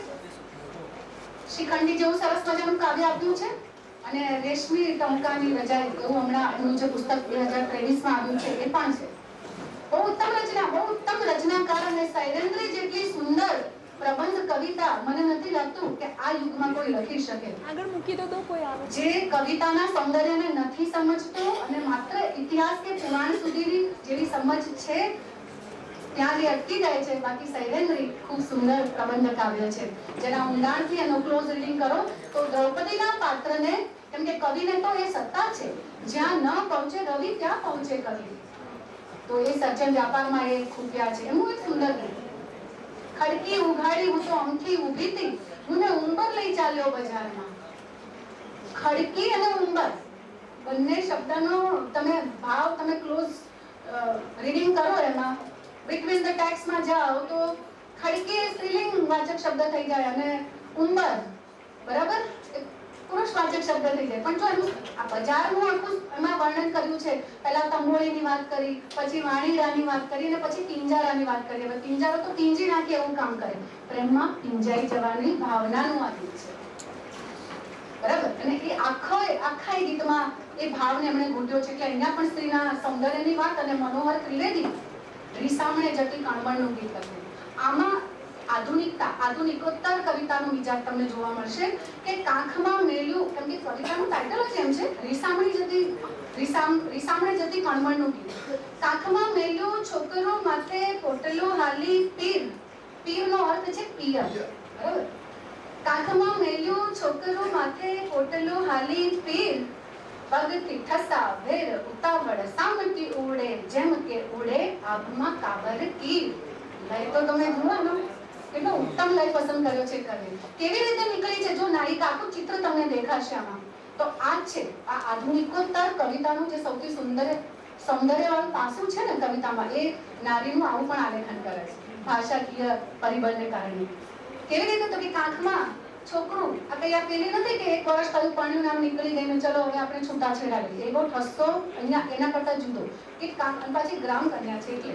S2: શિખંડી જેવું સરસ મજાનું કાવ્ય આપ્યું છે અને રેશમી ટંકાની રજાઈ એવું હમણાં એનું જે પુસ્તક 2023માં આવ્યું છે એ પણ છે. બહુ ઉત્તમ રચના, બહુ ઉત્તમ રચનાકાર અને સૈરેન્દ્રી જેટલી સુંદર પ્રબંધ કવિતા મને નથી લાગતું કે આ યુગમાં કોઈ લખી શકે.
S3: આગળ મૂકી દો તો કોઈ આવે.
S2: જે કવિતાના સૌંદર્યને નથી સમજતો અને માત્ર ઇતિહાસ કે પુરાણ સુધીની જેવી સમજ છે ત્યાં જે અટકી જાય છે. બાકી સૈરેન્દ્રી ખૂબ સુંદર પ્રબંધ કાવ્ય છે જેના ઊંડાણથી એનો ક્લોઝ રીડિંગ કરો તો દ્રૌપદીના પાત્રને, કેમ કે કવિને તો એ સત્તા છે જ્યાં ન પહોંચે રવિ ત્યાં પહોંચે કવિ. તો એ સર્જન વ્યાપારમાં એ ખૂબ્યા છે. એનું એક સુંદર ગીત. ખડકી ઉઘાડી હું તો અમથી ઊભી હતી, મને ઉંબર લઈ ચાલ્યો બજારમાં. ખડકી અને ઉંબર બંને શબ્દનો તમે ભાવ તમે ક્લોઝ રીડિંગ કરો એમાં બિટવીન ધ ટેક્સ્ટમાં જાઓ તો ખડકી એ સ્ત્રીલિંગ વાચક શબ્દ થઈ જાય અને ઉંબર બરાબર પુરુષવાચક શબ્દ થઈ જાય. પણ જો એનું આ બજારનું આખું એમાં વર્ણન કર્યું છે. પહેલા તંબોળીની વાત કરી, પછી વાણીડાની વાત કરી અને પછી પિંજારાની વાત કરી. હવે પિંજારો તો પિંજી નાખે એવું કામ કરે. પ્રેમમાં પિંજાઈ જવાની ભાવનાનું આ ગીત છે, બરાબર. અને એ આખા ગીતમાં એ ભાવને એમણે ગૂંથ્યો છે કે અહીંયા પણ સ્ત્રીના સૌંદર્યની વાત અને મનોહર ત્રિવેદી રીસામણે જતી કણવણનું ગીત લખ્યું. આમાં આધુનિકોત્તર કવિતાનો મિજાજ તમને જોવા મળશે કે કાંખમાં મેલ્યું, કેમ કે કવિતાનું ટાઇટલ જ એમ છે રીસામણે જતી કણવણનું ગીત. કાંખમાં મેલ્યું છોકરો માથે પોટલો હાલી પીર, પીરનો અર્થ છે પિયર, બરાબર. કાંખમાં મેલ્યું છોકરો માથે પોટલો હાલી પીર, પગથી ઠસા વેર ઉતાવળ સામટી ઉડે જેમ કે ઉડે આભમાં કાબર કીર. લય તો તમે જુઓ ને કેટલો ઉત્તમ લય પસંદ કર્યો છે કવિ. કેવી રીતે નીકળી છે જો નાયિકા આખું ચિત્ર તમને દેખાશે આમાં તો આ છે આ આધુનિકોત્તર કવિતાનું જે સૌથી સૌંદર્યવાળું પાસું છે ને કવિતામાં એ નારીનું આવું પણ આલેખન કરે છે ભાષાકીય પરિબળને કારણે. કેવી રીતે તો કે કાંખમાં છોકરું આ કઈ આ પેલી નથી કે 1 વર્ષ થયું પરણ્યું નામ નીકળી ગયું ચલો હવે આપણે છૂટાછેડા લઈએ. એવો ઠસ્સો અહીંયા એના કરતા જુદો કે પાછી ગ્રામ કન્યા છે એટલે.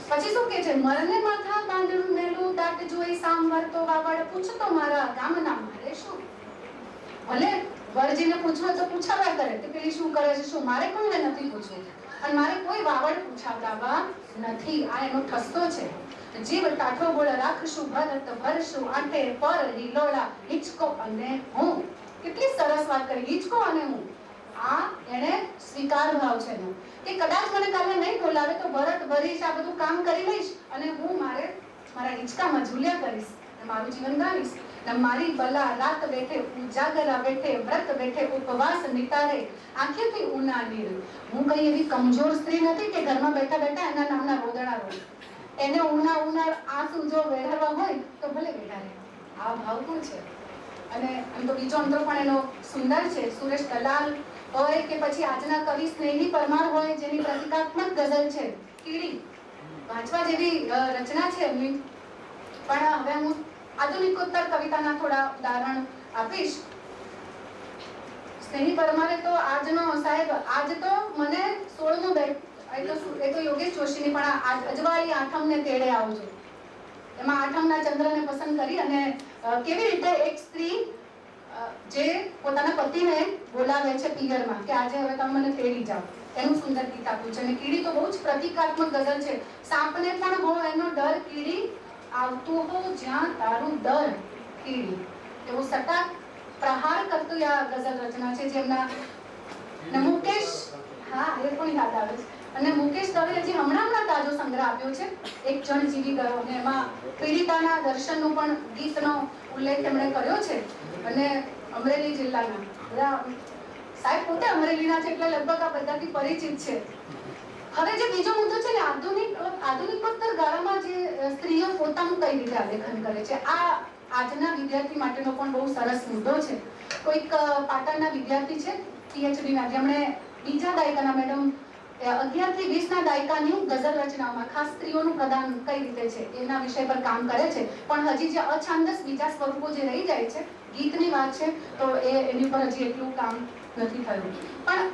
S2: પછી શું કે છે મરને માથા બાંધણું મેલું દાટ જોઈ સામવર તો વાવડ પૂછતો મારા ગામના મારે શું. ભલે વરજીને પૂછવો તો પૂછાવ્યા કરે કે પેલી શું કરે છે, શું મારે કોઈને નથી પૂછવું અને મારે કોઈ વાવડ પૂછાવડાવવા નથી. આ એનો ઠસ્સો છે. જીવ ટાઠો બોળ રાખશું ભરત ભરશું આંટે પર લીલોડા હિચકો અને હું. કેટલી સરસ વાત કરી, હિંચકો અને હું. આ એને સ્વીકાર ભાવ છે એનો, કે કદાચ મને કાલે નહીં બોલાવે તો ભરત ભરીશ, આ બધું કામ કરી લઈશ અને હું મારા હિંચકામાં ઝૂલ્યા કરીશ અને મારું જીવન ગાળીશ. ને મારી બલા રાત બેઠે ઉજાગરા બેઠે વ્રત બેઠે ઉપવાસ નિતારે આંખેથી ઉના નીર. હું કઈ એવી કમજોર સ્ત્રી નથી કે ઘરમાં બેઠા બેઠા એના નામના રોદણા રોઉં. એને ઉના આંસુ જો વેઢવા હોય તો ભલે વેઢારે. આ ભાવ કોણ છે? અને આમ તો બીજો અંતરો પણ એનો સુંદર છે. સુરેશ દલાલ હોય કે પછી આજના કવિ સ્નેહી પરમાર હોય, જેની પ્રતિકાત્મક ગઝલ છે કીડી, વાંચવા જેવી રચના છે એમની. પણ હવે હું આધુનિકોત્તર કવિતાના થોડા ઉદાહરણ આપીશ. સ્નેહી પરમારે તો આજનો સાહેબ, આજ તો મને 16મું બેઠ, એ તો યોગેશ જોશીની પણ આજ અજવાળી આઠમને તેડે આવજો, એમાં આઠમના ચંદ્રને પસંદ કરી અને કેવી રીતે એક સ્ત્રી જે પોતાના પતિને બોલાવે છે પિયરમાં કે આજે હવે તમે મને તેડી જાઓ, એનું સુંદર ગીત આપ્યું છે. અને કીડી તો બહુ જ પ્રતિકાત્મક ગઝલ છે. સાપને પણ હો એનો ડર કીડી, આવતું હો જ્યાં તારું દર કીડી. એવો સટાક પ્રહાર કરતું આ ગઝલ રચના છે જેમના મુકેશ, હા એ પણ યાદ આવે છે. અને મુકેશ દવે હજી હમણાં તાજો સંગ્રહ આપ્યો છે, એક જણ જીવી ગયો, અને એમાં પીડિતાના દર્શનનું પણ ગીતનો ઉલ્લેખ એમણે કર્યો છે. અને અમરેલી જિલ્લાના બધા સાહેબ પોતે અમરેલીના છે એટલે લગભગ આ બધાથી પરિચિત છે. હવે જે બીજો મુદ્દો છે ને, આધુનિકોત્તર ગાળામાં જે સ્ત્રીઓ પોતાનું કઈ રીતે આલેખન કરે છે, આ આજના વિદ્યાર્થી માટેનો પણ બહુ સરસ મુદ્દો છે. કોઈક પાટણના વિદ્યાર્થી છે PhD ના, જેમણે બીજા દાયકાના મેડમ 11 થી 20 ના દાયકાની ગઝલ રચનાઓમાં ખાસ સ્ત્રીઓનું પ્રદાન કઈ રીતે છે એના વિષય પર કામ કરે છે. પણ હજી જે અછાંદસ બીજા સ્વરૂપો જે રહી જાય છે, ગીતની વાત છે તો એની પર હજી એટલું કામ નથી થયું. પણ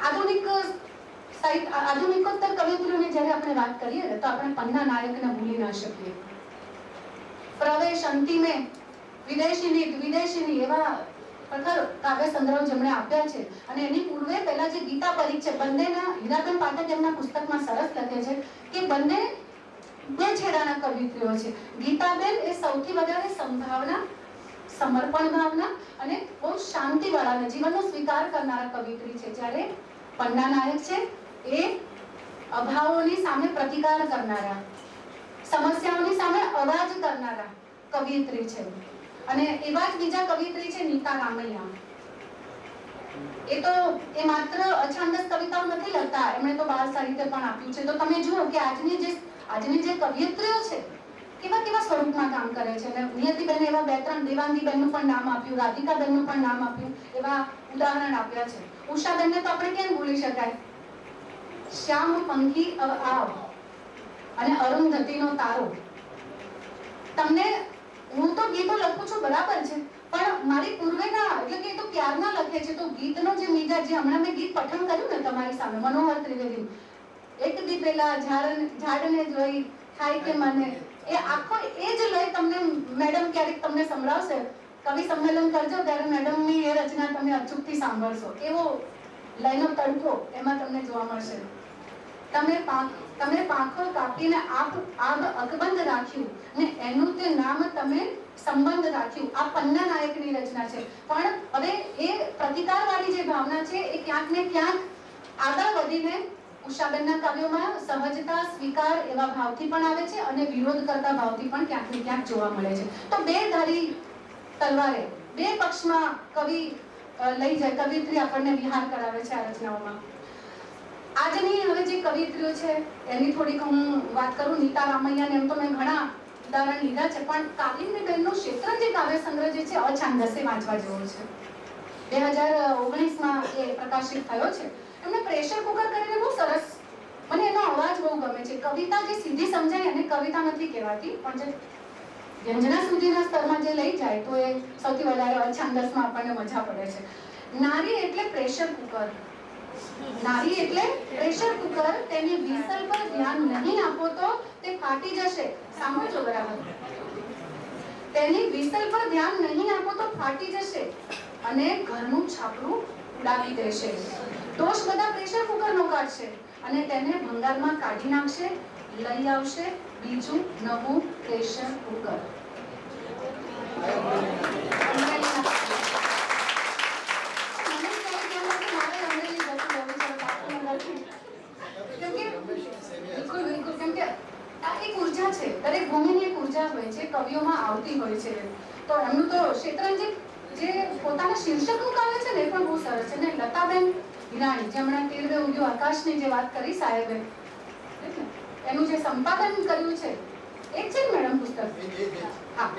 S2: આધુનિકોત્તર કવિત્રીઓની જ્યારે આપણે વાત કરીએ ને તો આપણે પન્ના નાયકને ભૂલી ના શકીએ. પ્રવેશ અંતિમે, વિદેશીની વિદેશીની એવા પ્રખર કાવ્ય સંગ્રહ જેમણે આપ્યા છે. અને એની પૂર્વે પહેલા જે ગીતા પરિચય, બંનેના હીરાબેન પાઠક એમના પુસ્તકમાં સરસ લખે છે કે બંને બે છેડાના કવિત્રીઓ છે. ગીતાબેન એ સૌથી વધારે સંભાવના, સમર્પણ ભાવના અને બહુ શાંતિવાળા જીવનનો સ્વીકાર કરનારા કવિત્રી છે. જ્યારે પન્ના નાયક છે એ અભાવોની સામે પ્રતિકાર કરનારા, સમસ્યાઓની સામે અવાજ કરનારા કવિત્રી છે. અને એવા જ બીજા કવિત્રી છે નીતા રામૈયા. એ માત્ર અછાંદસ કવિતાઓ નથી લખતા, એમણે તો બાળ સાહિત્ય પણ આપ્યું છે. તો તમે જુઓ કે આજની જે કવિયત્રીઓ છે કેવા સ્વરૂપમાં કામ કરે છે. અને નિયતિબેન એવા બે ત્રણ, દેવાંગીબેનનું પણ નામ આપ્યું, રાધિકાબેનનું પણ નામ આપ્યું, એવા ઉદાહરણ આપ્યા છે. ઉષાબેનને તો આપણે કેમ ભૂલી શકાય? શ્યામ પંખી આવ અને અરુંધતીનો તારો. તમને હું તો ગીતો લખું છું બરાબર છે, પણ મારી પૂર્વેના એટલે કે તો ક્યારના લખે છે. તો ગીતનો જે મિજાજ, જે હમણાં મેં ગીત પઠન કર્યું ને તમારી સામે, મનોહર ત્રિવેદી, એક દી પેલા ઝાડને જોઈ થાય કે મને, એ આખો એ જ લય તમને મેડમ ક્યારેક તમને સંભળાવશે, કવિ સંમેલન કરજો ત્યારે મેડમની એ રચના તમે અચૂકથી સાંભળશો. એવો લયનો તડકો એમાં તમને જોવા મળશે. તમે પાંખો કાપીને આબ અકબંધ રાખ્યું ને એનું તે નામ તમે સંબંધ રાખ્યું. આ પન્ના નાયકની રચના છે. પણ હવે એ પ્રતિકારવાળી જે ભાવના છે એ ક્યાંક ને ક્યાંક આગળ વધીને ઉષાબેનના કાવ્યોમાં સહજતા, સ્વીકાર એવા ભાવથી પણ આવે છે અને વિરોધ કરતા ભાવથી પણ ક્યાંક ને ક્યાંક જોવા મળે છે. તો બે ધારી તલવારે, બે પક્ષમાં કવિ લઈ જાય, કવિત્રી આપણને વિહાર કરાવે છે આ રચનાઓમાં. આજની હવે જે કવિત્રીઓ છે એની થોડીક હું વાત કરું. નીતા રામૈયાને એમ તો મેં ઘણા ઉદાહરણ લીધા છે, પણ કાલિંદીબેનનો શેત્રુંજી કાવ્ય સંગ્રહ જે છે અછાંદસે વાંચવા જેવો છે. 2019માં એ પ્રકાશિત થયો છે. એમને પ્રેશર કુકર કરીને બહુ સરસ, મને એનો અવાજ બહુ ગમે છે. કવિતા જે સીધી સમજાય એને કવિતા નથી કહેવાતી, પણ જે વ્યંજના સુધીના સ્તરમાં જે લઈ જાય તો એ સૌથી વધારે અછાંદસમાં આપણને મજા પડે છે. નારી એટલે પ્રેશર કુકર, નારી એટલે પ્રેશર કુકર, તેની વિસલ પર ધ્યાન નહીં આપો તો તે ફાટી જશે. સાંભળજો બરાબર. તેની વિસલ પર ધ્યાન નહીં આપો તો ફાટી જશે અને ઘરનું છાપરું ઉડાવી દેશે. દોષ બધા પ્રેશર કુકરનો કાઢશે અને તેને ભંગારમાં કાઢી નાખશે. લઈ આવશે બીજું નવું પ્રેશર કુકર. કેમ કે બિલકુલ બિલકુલ, કેમ કે આ એક ઉર્જા છે, દરેક ભૂમિની એક ઉર્જા હોય છે, કવિઓમાં આવતી હોય છે. તો એમનું તો શેત્રંજી જે પોતાના શીર્ષકનું કાવ્ય છે ને એ પણ બહુ સરસ છે ને. લતાબેન હિરાણી જે હમણાં તીર્વે ઉગ્યું આકાશની જે વાત કરી સાહેબે, એનું જે સંપાદન કર્યું છે એક છે ને મેડમ પુસ્તક, હા,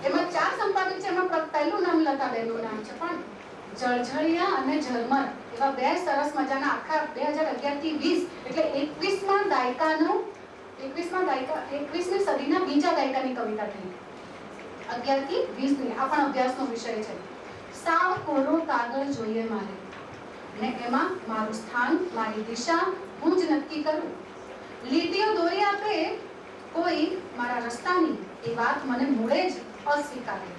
S2: એમાં 4 સંપાદક છે. એમાં પહેલું નામ લતાબેનનું નામ છે, પણ જળઝળિયા અને ઝરમર એવા 2 સરસ મજાના આખા 2011 થી 20 એટલે 21મા દાયકાનું 21મી સદીના બીજા દાયકાની કવિતા થઈ. 11 થી 20 આ પણ અભ્યાસનો વિષય છે. સાવ કોરો કાગળ જોઈએ મારે, ને એમાં મારું સ્થાન, મારી દિશા હું જ નક્કી કરું. લીટીઓ દોરી આપે કોઈ મારા રસ્તાની, એ વાત મને મૂળે જ અસ્વીકારે.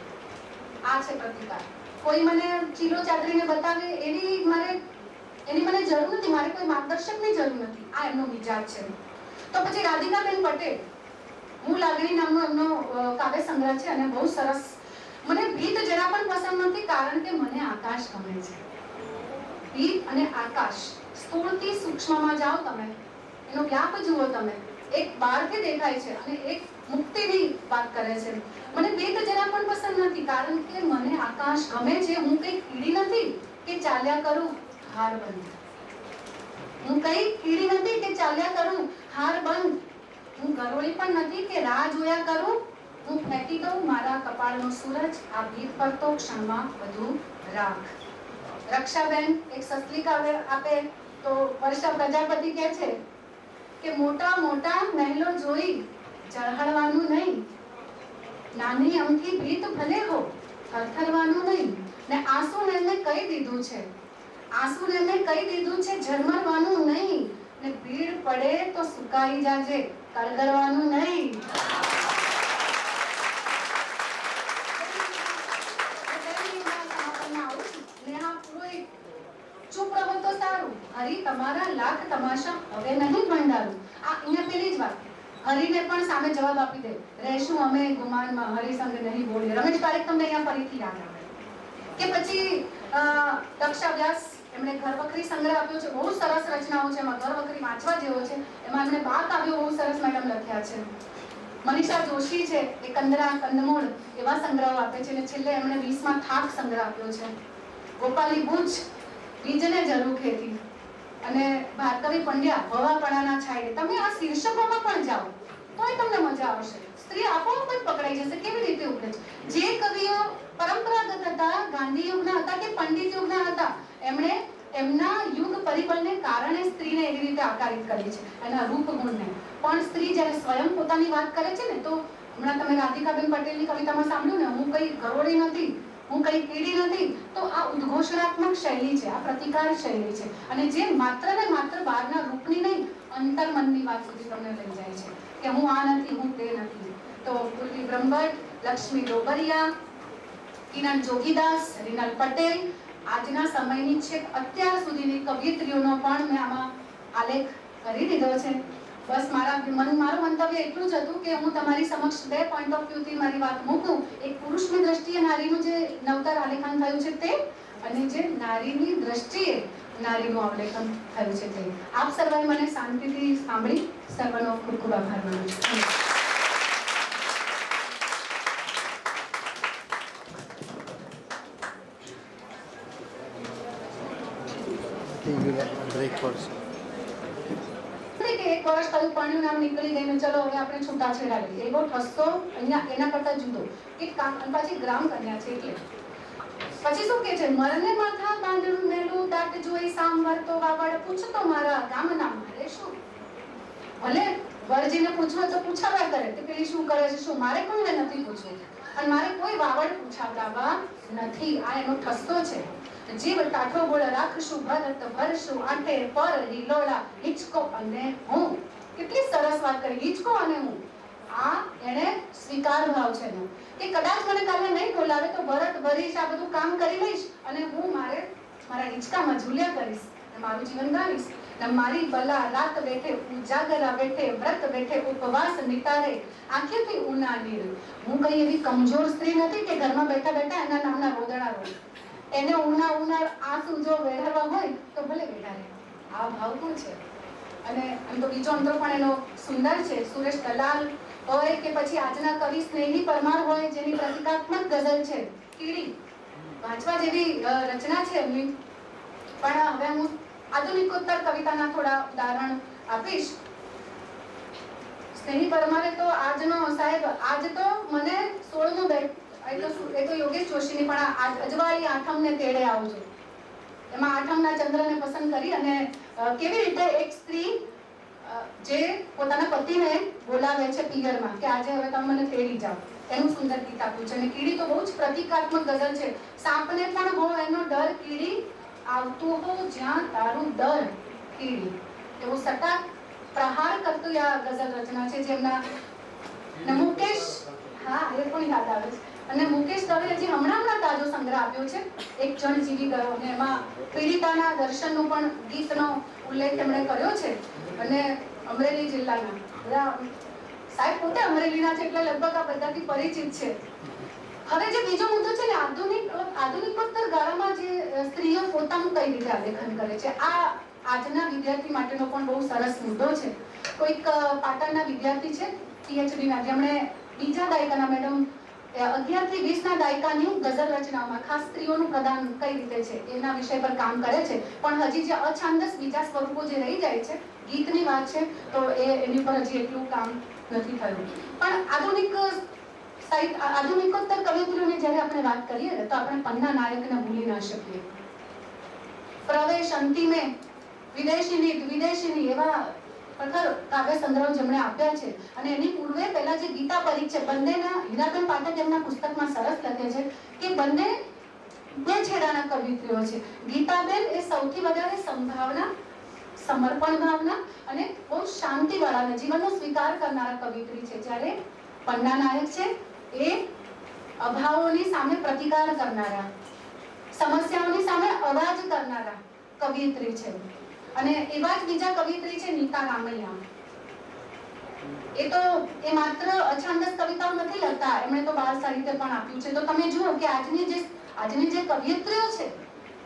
S2: આ છે પ્રતિકાર. કોઈ મને ચીલો ચાદરીને બતાવે એની મને જરૂર નથી, મારે કોઈ માર્ગદર્શકની જરૂર નથી. આ એમનો મિજાજ છે. તો પછી રાધિકાબેન પટેલ, હું લાગણી નામનો એમનો કાવ્ય સંગ્રહ છે અને બહુ સરસ. મને ભીત જરા પણ પસંદ નથી, કારણ કે મને આકાશ ગમે છે. ભીત અને આકાશ, સ્થૂળથી સૂક્ષ્મમાં જાઓ તમે, એનો વ્યાપ જુઓ તમે. એક બહારથી દેખાય છે અને એક મુક્તિની વાત કરે છે. મને ભીત જરા પણ પસંદ નથી, કારણ કે મને આકાશ ગમે છે. હું કઈ કીડી નથી કે ચાલ્યા કરું હાર બંધ. હું કઈ કીડી નથી કે ચાલ્યા કરું હાર બંધ. હું ગરોળી પણ નથી કે રાહ જોયા કરું. હું ફેંકી દઉં મારા કપાળનો સૂરજ આ ભીત પર તો ક્ષણમાં બધું રાખ. રક્ષાબેન એક સસ્તી કાવ્ય આપે તો વર્ષા પ્રજાપતિ કહે છે કે મોટા મોટા મહેલો જોઈ ઝળહળવાનું નહીં, નાની અમથી ભીત ભલે હો થરથરવાનું નહીં. ને આંસુ ને કહી દીધું છે, આંસુ ને કહી દીધું છે ઝરમરવાનું નહીં. ને ભીડ પડે તો સુકાઈ જાજે, કળગળવાનું નહીં. ચૂપ રહો તો સારું, હરી તમારા લાખ તમાશા હવે નહીં ભંડારું. આ અહીંયા પેલી જ વાત, હરીને પણ સામે જવાબ આપી દે, રહેશું અમે ગુમાનમાં, હરી સંગ નહીં બોલીએ. રમેશ પારેખ તમને અહીંયા ફરીથી યાદ આવે. કે પછી દક્ષા વ્યાસ, એમણે ઘરવખરી સંગ્રહ આપ્યો છે. બહુ સરસ રચનાઓ છે એમાં, ઘરવખરી વાંચવા જેવો છે. એમાં એમણે 12 કાવ્યો બહુ સરસ મેડમ લખ્યા છે. મનીષા જોશી છે એ કંદરા કંદમૂળ એવા સંગ્રહો આપે છે. અને છેલ્લે એમણે 20માં થાક સંગ્રહ આપ્યો છે. ગોપાલી બુચ બીજને જરૂર ખેતી, અને ભાર્ગવી પંડ્યા ભવાપણાના છાંયડે. તમે આ શીર્ષકોમાં પણ જાઓ તોય તમને મજા આવશે. સ્ત્રી આપોઆપ જ પકડાઈ જશે કેવી રીતે ઉભરે છે. જે કવિઓ પરંપરાગત હતા, ગાંધી યુગના હતા કે પંડિત યુગના હતા, એમણે એમના યુગ પરિબળને કારણે સ્ત્રીને એવી રીતે આકારિત કરી છે, એના રૂપ ગુણને. પણ સ્ત્રી જ્યારે સ્વયં પોતાની વાત કરે છે ને, તો હમણાં તમે રાધિકાબેન પટેલની કવિતામાં સાંભળ્યું ને, હું કઈ ગરોળી નથી, હું કઈ કીડી નથી, તો આ ઉદ્ઘોષણાત્મક શૈલી છે, આ પ્રતિકાર શૈલી છે. અને જે માત્ર ને માત્ર બહારના રૂપની નહીં, અંતર્મનની વાત સુધી તમને લઈ જાય છે કે હું આ નથી, હું તે નથી. તો પૂર્વી બ્રહ્મભટ્ટ, લક્ષ્મી ડોબરિયા, કિરણ જોગીદાસ, રીનલ પટેલ, આજના સમયની છેક અત્યાર સુધીની કવિયત્રીઓનો પણ મેં આમાં આલેખ કરી દીધો છે. બસ મારું મંતવ્ય એટલું જ હતું કે હું તમારી સમક્ષ 2 પોઈન્ટ ઓફ વ્યૂથી મારી વાત મૂકું. એક પુરુષની દ્રષ્ટિએ નારીનું જે નવતર આલેખન થયું છે તે, અને જે નારીની દ્રષ્ટિએ નારીનું અવલેખન થયું છે તે. આપ સર્વે મને શાંતિથી સાંભળી સર્વનો ખૂબ ખૂબ આભાર માનું છું.
S1: બ્રેક પડશે.
S2: એક વર્ષ થયું, પાણીનું નામ નીકળી ગયું, ચલો હવે આપણે છૂટાછેડા લઈએ. એવો ઠસ્સો અહીંયા એના કરતા જુદો કે પાછી ગ્રામ કન્યા છે એટલે. પછી શું કે છે, મરને માથા બાંધણું મેલું દાટ જોઈ સાંભર તો વાવડ પૂછતો મારા ગામના મારે શું. ભલે વરજીને પૂછવા તો પૂછાવ્યા કરે કે પેલી શું કરે છે, શું મારે કોઈને નથી પૂછવું, અને મારે કોઈ વાવડ પૂછાવડાવવા નથી. આ એનો ઠસ્સો છે. જીવ ટાઢો બોળ રાખશું ભરત ભરશું આઠે પર હિલોડા હિચકો અને હું. કેટલી સરસ વાત કરી, હિચકો અને હું. આ એને સ્વીકાર ભાવ છે એનો કે કદાચ મને કાલે નહીં બોલાવે તો ભરત ભરીશ, આ બધું કામ કરી લઈશ, અને હું મારા હિંચકામાં ઝૂલ્યા કરીશ, મારું જીવન ગાળીશ. મારી બલા રાત બેઠે ઉજાગરા બેઠે વ્રત બેઠે ઉપવાસ નિતારે આંખેથી ઉના નીર. હું કઈ એવી કમજોર સ્ત્રી નથી કે ઘરમાં બેઠા બેઠા એના નામના રોદણા રોઈ. એને ઉના આંસુ જો વેઢાવા હોય તો ભલે વેઢારે. આ ભાવ કોણ છે? અને આમ તો બીજો અંતરો પણ એનો સુંદર છે. સુરેશ દલાલ હોય કે પછી આજના કવિ સ્નેહી પરમાર હોય, જેની પ્રતિકાત્મક ગઝલ છે કીડી, વાંચવા જેવી રચના છે એમની. પણ હવે હું આધુનિકોત્તર કવિતાના થોડા ઉદાહરણ આપીશ. સ્નેહી પરમારે તો આજનો સાહેબ, આજ તો મને 16મું બેટ, એ તો યોગેશ જોશીની, પણ અજવાળી આઠમને તેડે આવજો, એમાં આઠમના ચંદ્રને પસંદ કરી અને કેવી રીતે એક સ્ત્રી જે પોતાના પતિને બોલાવે છે પિયરમાં કે આજે હવે તમે મને તેડી જાઓ, એનું સુંદર ગીત આપ્યું છે. અને કીડી તો બહુ જ પ્રતિકાત્મક ગઝલ છે. સાપને પણ હો એનો ડર કીડી, આવતું હો જ્યાં તારું દર કીડી. એવો સટાક પ્રહાર કરતું આ ગઝલ રચના છે જેમના મુકેશ, હા એ પણ યાદ આવે છે. અને મુકેશ દવે હજી હમણાં તાજો સંગ્રહ આપ્યો છે, એક જણ જીવી ગયો, અને એમાં પીડિતાના દર્શનનું પણ ગીતનો ઉલ્લેખ એમણે કર્યો છે. અને અમરેલી જિલ્લાના બધા સાહેબ પોતે અમરેલીના છે એટલે લગભગ આ બધાથી પરિચિત છે. હવે જે બીજો મુદ્દો છે ને, આધુનિકોત્તર ગાળામાં જે સ્ત્રીઓ પોતાનું કઈ રીતે આલેખન કરે છે, આ આજના વિદ્યાર્થી માટેનો પણ બહુ સરસ મુદ્દો છે. કોઈક પાટણના વિદ્યાર્થી છે પીએચડીના, જેમણે બીજા દાયકાના મેડમ 11 થી 20ના દાયકાની ગઝલ રચનાઓમાં ખાસ સ્ત્રીઓનું પ્રદાન કઈ રીતે છે એના વિષય પર કામ કરે છે. પણ હજી જે અછાંદસ બીજા સ્વરૂપો જે રહી જાય છે, ગીતની વાત છે તો એની પર હજી એટલું કામ નથી થયું. પણ આધુનિકોત્તર કવિત્રીઓની જ્યારે આપણે વાત કરીએ તો આપણે પન્ના નાયકને ભૂલી ના શકીએ. પ્રવેશ અંતિમે, વિદેશીની એવા પ્રખર કાવ્ય સંગ્રહ જેમણે આપ્યા છે. અને એની પૂર્વે પહેલા જે ગીતા પરિચય, બંનેના હીરાબેન પાઠક એમના પુસ્તકમાં સરસ લખે છે કે બંને બે છેડાના કવિત્રીઓ છે. ગીતાબેન એ સૌથી વધારે સંભાવના, સમર્પણ ભાવના અને બહુ શાંતિવાળા જીવનનો સ્વીકાર કરનારા કવિત્રી છે. જ્યારે પન્ના નાયક છે એ અભાવોની સામે પ્રતિકાર કરનારા, સમસ્યાઓની સામે અવાજ કરનારા કવિયત્રી છે. અને એવા જ બીજા કવિયત્રી છે નીતા રામૈયા. એ માત્ર અછાંદસ કવિતાઓ નથી લખતા, એમણે તો બાળ સાહિત્ય પણ આપ્યું છે. તો તમે જુઓ કે આજની જે કવિયત્રીઓ છે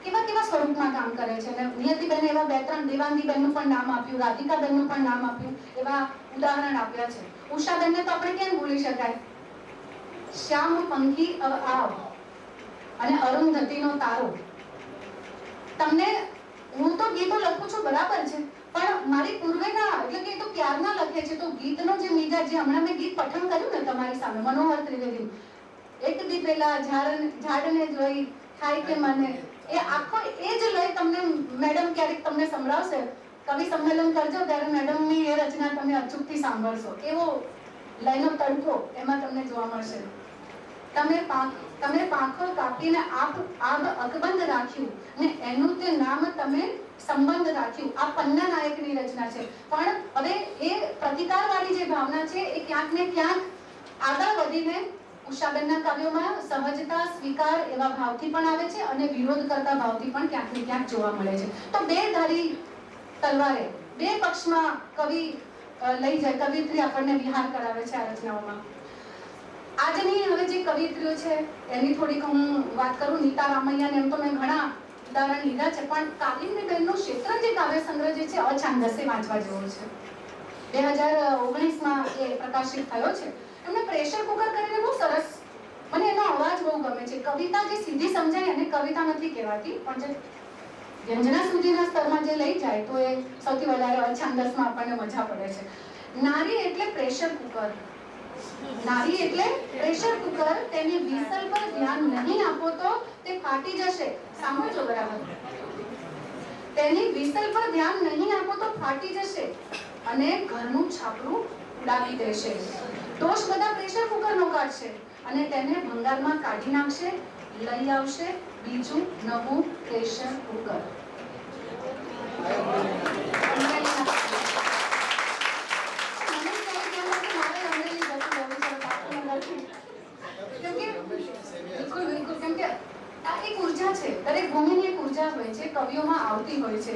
S2: કેવા સ્વરૂપમાં કામ કરે છે. અને નિયતિબેન એવા બે ત્રણ, દેવાંગીબેનનું પણ નામ આપ્યું, રાધિકાબેનનું પણ નામ આપ્યું, એવા ઉદાહરણ આપ્યા છે. ઉષાબેનને તો આપણે કેમ ભૂલી શકાય, શ્યામ પંખી આવ અને અરુંધતીનો તારો. તમને હું તો ગીતો લખું છું બરાબર છે, પણ મારી પૂર્વેના એટલે કે તો પ્યારના લખે છે. તો ગીતનો જે મિજાજ, જે હમણાં મેં ગીત પઠન કર્યું ને તમારી સામે, મનોહર ત્રિવેદી, એક દી પેલા ઝાડને જોઈ થાય કે મને, એ આખો એ જ લય તમને મેડમ ક્યારેક તમને સંભળાવશે, કવિ સંમેલન કરજો ત્યારે મેડમની એ રચના તમે અચૂકથી સાંભળશો. એવો લયનો તડકો એમાં તમને જોવા મળશે. તમે પાંખો કાપીને આબ અકબંધ રાખ્યું ને એનું તે નામ તમે સંબંધ રાખ્યું. આ પન્ના નાયકની રચના છે. પણ હવે એ પ્રતિકારવાળી જે ભાવના છે એ ક્યાંક ને ક્યાંક આગળ વધીને ઉષાબેનના કાવ્યોમાં સહજતા, સ્વીકાર એવા ભાવથી પણ આવે છે અને વિરોધ કરતા ભાવથી પણ ક્યાંક ને ક્યાંક જોવા મળે છે. તો બે ધારી તલવારે, બે પક્ષમાં કવિ લઈ જાય, કવિત્રી આપણને વિહાર કરાવે છે આ રચનાઓમાં. આજની હવે જે કવિત્રીઓ છે એની થોડીક હું વાત કરું. નીતા રામૈયાને એમ તો મેં ઘણા ઉદાહરણ લીધા છે, પણ કાલિંદી બેનનું શેત્રંજી કાવ્ય સંગ્રહ જે છે અછાંદસે વાંચવા જેવો છે. 2019માં એ પ્રકાશિત થયો છે. એમને પ્રેશર કુકર કરીને બહુ સરસ, મને એનો અવાજ બહુ ગમે છે. કવિતા જે સીધી સમજાય એને કવિતા નથી કહેવાતી, પણ જે વ્યંજના સુધીના સ્તરમાં જે લઈ જાય તો એ સૌથી વધારે અછાંદસમાં આપણને મજા પડે છે. નારી એટલે પ્રેશર કુકર, નારી એટલે પ્રેશર કુકર, તેની વિસલ પર ધ્યાન નહીં આપો તો તે ફાટી જશે. સાંભળજો બરાબર, તેની વિસલ પર ધ્યાન નહીં આપો તો ફાટી જશે અને ઘરનું છાપરું ઉડાવી દેશે. દોષ બધા પ્રેશર કુકરનો કાઢશે અને તેને ભંગારમાં કાઢી નાખશે. લઈ આવશે બીજું નવું પ્રેશર કુકર. એક ઉર્જા છે, દરેક ભૂમિની એક ઉર્જા હોય છે, કવિઓમાં આવતી હોય છે.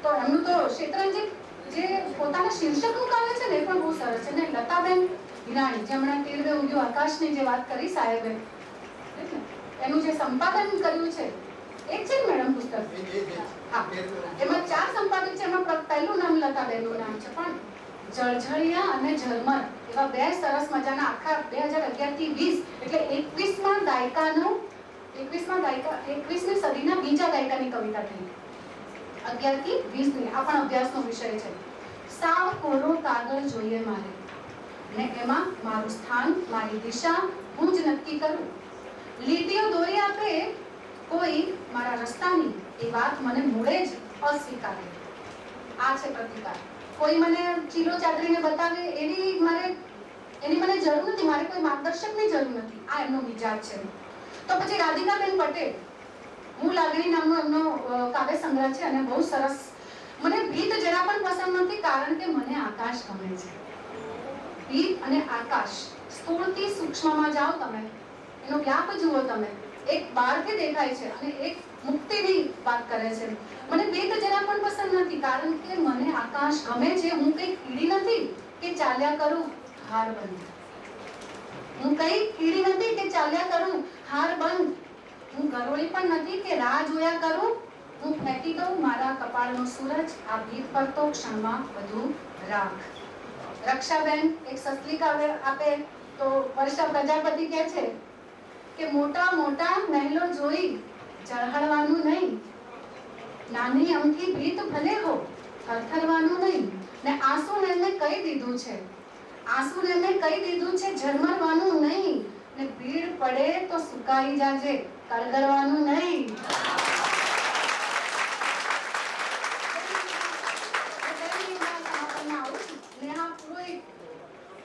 S2: તો એમનું તો શેત્રંજી જે પોતાના શીર્ષકનું કાવ્ય છે ને એ પણ બહુ સરસ છે. ને લતાબેન હિરાણી, જેમણે તીરવે ઉગ્યું આકાશની જે વાત કરી સાહેબે, એનું જે સંપાદન કર્યું છે એક છે ને મેડમ પુસ્તક? હા, એમાં 4 સંપાદક છે. એમાં પહેલું નામ લતાબેનનું નામ છે, પણ જળઝળિયા અને ઝરમર એવા 2 સરસ મજાના આખા 2011 થી 20 એટલે 21મા દાયકાનું 21મી સદીના બીજા દાયકાની કવિતા થઈ. 11 થી 20 ની આ પણ અભ્યાસનો વિષય છે. સાવ કોરો કાગળ જોઈએ મારે, ને એમાં મારું સ્થાન, મારી દિશા હું જ નક્કી કરું. લીટીઓ દોરી આપે કોઈ મારા રસ્તાની, એ વાત મને મૂળે જ અસ્વીકારે. આ છે પ્રતિકાર. કોઈ મને ચીલો ચાદરીને બતાવે એની મને જરૂર નથી, મારે કોઈ માર્ગદર્શકની જરૂર નથી. આ એમનો મિજાજ છે. તો પછી રાધિકાબેન પટેલ, હું લાગણી નામનો એમનો કાવ્ય સંગ્રહ છે અને બહુ સરસ. મને ભીત જરા પણ પસંદ નથી, કારણ કે મને આકાશ ગમે છે. ભીત અને આકાશ, સ્થૂળથી સૂક્ષ્મમાં જાઓ તમે, એનો વ્યાપ જુઓ તમે. એક બહારથી દેખાય છે અને એક મુક્તિની વાત કરે છે. મને ભીત જરા પણ પસંદ નથી, કારણ કે મને આકાશ ગમે છે. હું કઈ કીડી નથી કે ચાલ્યા કરું હાર બંધ. હું કઈ કીડી નથી કે ચાલ્યા કરું હાર બંધ. હું ગરોળી પણ નથી કે રાહ જોયા કરું. હું ફેંકી દઉં મારા કપાળનો સૂરજ, આ ભીત પર તો ક્ષણમાં બધું રાખ. રક્ષાબેન એક સસ્તી કાવ્ય આપે તો વર્ષા પ્રજાપતિ કહે છે કે મોટા મોટા મહેલો જોઈ ઝળહળવાનું નહીં, નાની અમથી ભીત ભલે હો થરથરવાનું નહીં. ને આંસુને મેં કહી દીધું છે, આંસુને મેં કહી દીધું છે ઝરમરવાનું નહીં. ને ભીડ પડે તો સુકાઈ જાજે, કળગળવાનું નહીં.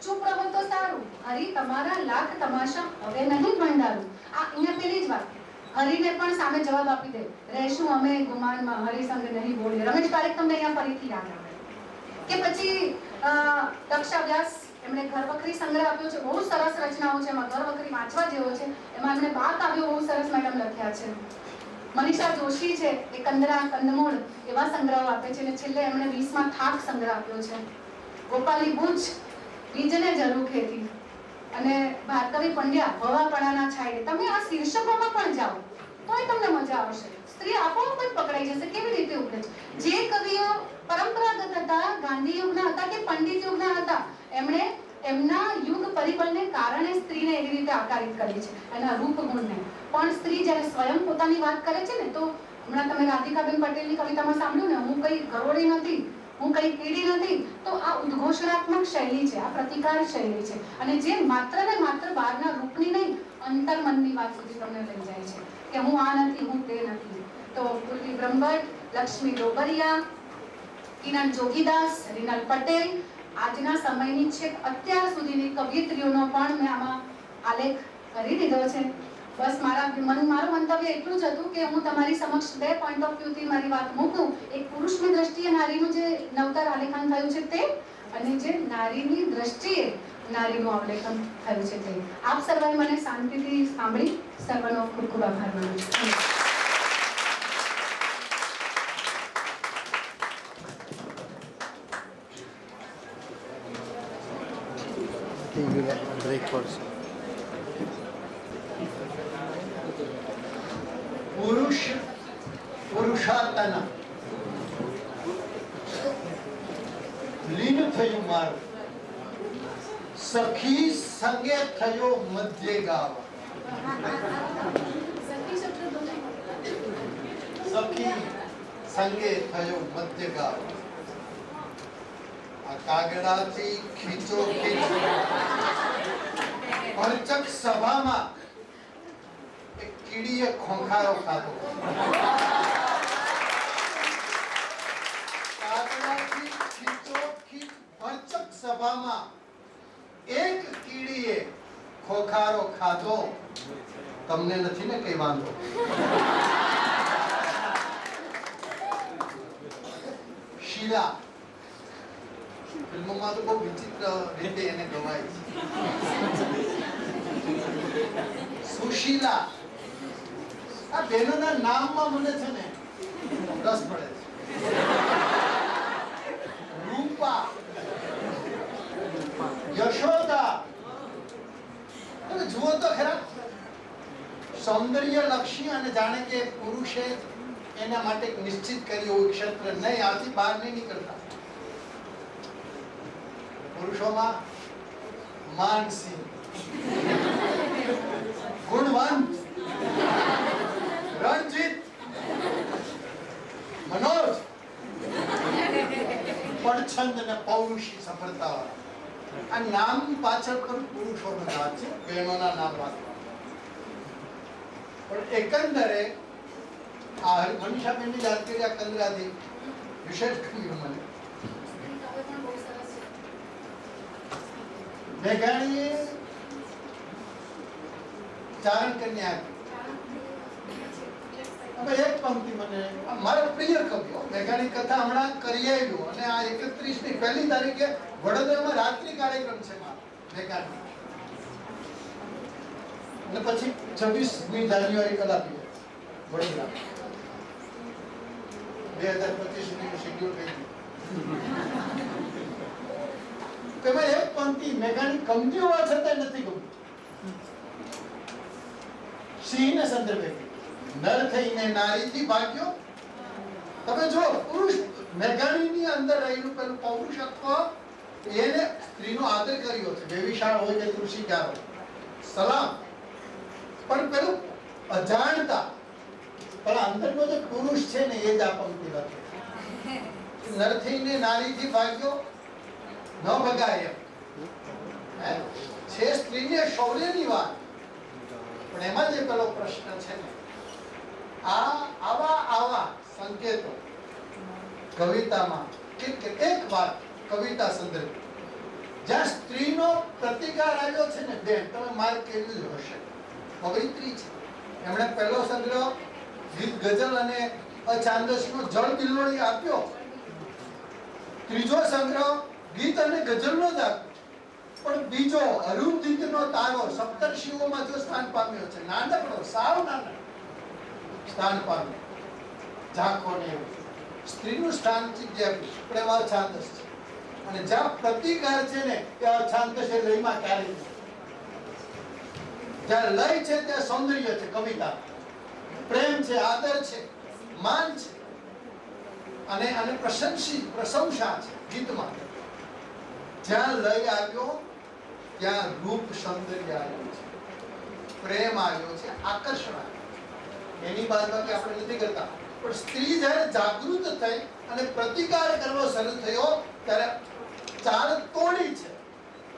S2: ચૂપ રહો તો સારું, હરી તમારા લાખ તમાશા હવે નહીં ભંડારું. આ અહીંયા પેલી જ વાત. હરીને પણ સામે જવાબ આપી દે, રહેશું અમે ગુમાનમાં, હરી સંગ નહીં બોલીએ. રમેશ પારેખ તમને અહીંયા ફરીથી યાદ આવે. કે પછી દક્ષા વ્યાસ, એમણે ઘરવખરી સંગ્રહ આપ્યો છે. બહુ સરસ રચનાઓ છે એમાં. ઘરવખરી વાંચવા જેવો છે. એમાં એમણે 12 કાવ્યો બહુ સરસ મેડમ લખ્યા છે. મનીષા જોશી છે, એ કંદરા કંદમૂળ એવા સંગ્રહો આપે છે. અને છેલ્લે એમણે 20માં થાક સંગ્રહ આપ્યો છે. ગોપાલી બુચ, બીજને જરૂર ખેતી, અને ભાર્ગવી પંડ્યા, ભવાપણાના છાંયડે. તમે આ શીર્ષકોમાં પણ જાઓ તોય તમને મજા આવશે. સ્ત્રી આપોઆપ જ પકડાઈ જશે કેવી રીતે ઉભરે છે. જે કવિઓ પરંપરાગત હતા, ગાંધી યુગના હતા કે પંડિત યુગના હતા, એમણે એમના યુગ પરિબળને કારણે સ્ત્રીને એવી રીતે આકારિત કરી છે, એના રૂપ ગુણને. પણ સ્ત્રી જ્યારે સ્વયં પોતાની વાત કરે છે ને, તો હમણાં તમે રાધિકાબેન પટેલની કવિતામાં સાંભળ્યું ને, હું કઈ ગરોળી નથી, હું કઈ કીડી નથી, તો આ ઉદ્ઘોષણાત્મક શૈલી છે, આ પ્રતિકાર શૈલી છે. અને જે માત્ર ને માત્ર બહારના રૂપની નહીં, અંતર્મનની વાત સુધી તમને લઈ જાય છે કે હું આ નથી, હું તે નથી. તો પૂર્વી બ્રહ્મભટ્ટ, લક્ષ્મી ડોબરિયા, કિરણ જોગીદાસ, રીનલ પટેલ, આજના સમયની છેક અત્યાર સુધીની કવિયત્રીઓનો પણ મેં આમાં આલેખ કરી દીધો છે. બસ મારું મંતવ્ય એટલું જ હતું કે હું તમારી સમક્ષ 2 પોઈન્ટ ઓફ વ્યૂ થી મારી વાત મૂકું. એક પુરુષની દ્રષ્ટિએ નારીનું જે નવતર આલેખન થયું છે તે, અને જે નારીની દ્રષ્ટિએ નારીનું અવલેખન થયું છે તે. આપ સર્વે મને શાંતિથી સાંભળી સર્વનો ખૂબ ખૂબ આભાર માનું છું.
S3: બ્રેક પડશે.
S1: પુરુષાર્થના લીન થયું મારું, સખી સંગે થયો મધ્ય ગાવ. સખી સંગે થયો મધ્ય ગાવ. આ કાગડાથી ખીચો ખીચ ભરચક સભામાં એક કીડીએ ખોંખારો ખાધો. કાગડાથી ખીચો ખીચ ભરચક સભામાં એક કીડીએ ખોખારો ખાધો. તમને નથી ને કઈ વાંધો? શીલા ફિલ્મોમાં તો બહુ વિચિત્ર રીતે એને ગવાય છે. સુશીલા, આ બહેનોના નામમાં મને છે ને રસ પડે છે. રૂપા, યશોદા, તમે જુઓ તો ખરા, સૌંદર્યલક્ષી અને જાણે કે પુરુષે એના માટે નિશ્ચિત કર્યું એવું ક્ષેત્ર નહીં, આથી બહાર નહીં નીકળતા. પુરુષોમાં માનસિંહ, ગુણવંત, રણજીત, મનોજ, પડછંદ અને પૌરુષી સફળતા વાળા. આ નામ પાછળ પણ પુરુષોનો નામ છે, બહેનોના નામ રાખવા. પણ એકંદરે આ મનીષાબેનની યાદ કરી આ કંદરાથી વિશેષ કર્યું મને. મેઘાણીએ ચારણ કન્યા એક પંક્તિ મને મારા પ્રિય કવિઓ મેઘાણી કથા હમણાં કરી આવ્યું અને આ 31 ની પહેલી તારીખે વડોદરામાં રાત્રિ કાર્યક્રમ છે મેઘાણી અને પછી 26મી જાન્યુઆરી કલાપી વડોદરા 2025 સુધીનું શેડ્યુલ થઈ ગયું. તેમાં એક પંક્તિ મેઘાણી ગમતી હોવા છતાં નથી ગમતી. સિંહને સંદર્ભે નર થઈને નારીથી ભાગ્યો. તમે જો પુરુષ મેઘાણીની અંદર રહેલું પેલું પૌરુષત્વ એને સ્ત્રીનો આદર કર્યો છે. વેવિશાળ હોય કે તૃષિકાર હોય સલામ, પણ પેલું અજાણતા પણ અંદરનો જે પુરુષ છે ને એ જ આ પંક્તિ લખે. નર થઈને નારીથી ભાગ્યો ન ભગાય એમ છે સ્ત્રીને શૌર્યની વાત. પણ એમાં જે પેલો પ્રશ્ન છે ને આવા સંકેતો કવિતામાં એક વાત કવિતા સંદર્ભે જ્યાં સ્ત્રીનો પ્રતિકાર આવ્યો છે ને બેન તમે માર્ક કર્યું જ હશે. કવિત્રી છે, એમણે પહેલો સંગ્રહ ગીત ગઝલ અને અછાંદસનો જળ બિલ્લોળી આપ્યો. ત્રીજો સંગ્રહ ગીત અને ગઝલનો જ આપ્યો. પણ બીજો અરુંધતીનો તારો સપ્તર્ષિઓમાં જો સ્થાન પામ્યો છે, નાનકડો સાવ નાનકડો સ્થાન પામ્યો. ઝાંખો ને એવું સ્ત્રીનું સ્થાન જગ્યા પણ એમાં અછાંદસ છે. અને જ્યાં પ્રતિકાર છે ને એ અછાંદસ એ લયમાં ક્યારે છે. જ્યાં લય છે ત્યાં સૌંદર્ય છે, કવિતા પ્રેમ છે, આદર છે, માન છે અને પ્રશંસા છે ગીતમાં. જ્યાં લય આવ્યો ત્યાં રૂપ સૌંદર્ય આવ્યું છે, પ્રેમ આવ્યો છે, આકર્ષણ આવ્યું. એની બાદમાં આપણે નથી કરતા. પણ સ્ત્રી જ્યારે જાગૃત થઈ અને પ્રતિકાર કરવો શરૂ થયો ત્યારે ચાલ તોડી છે,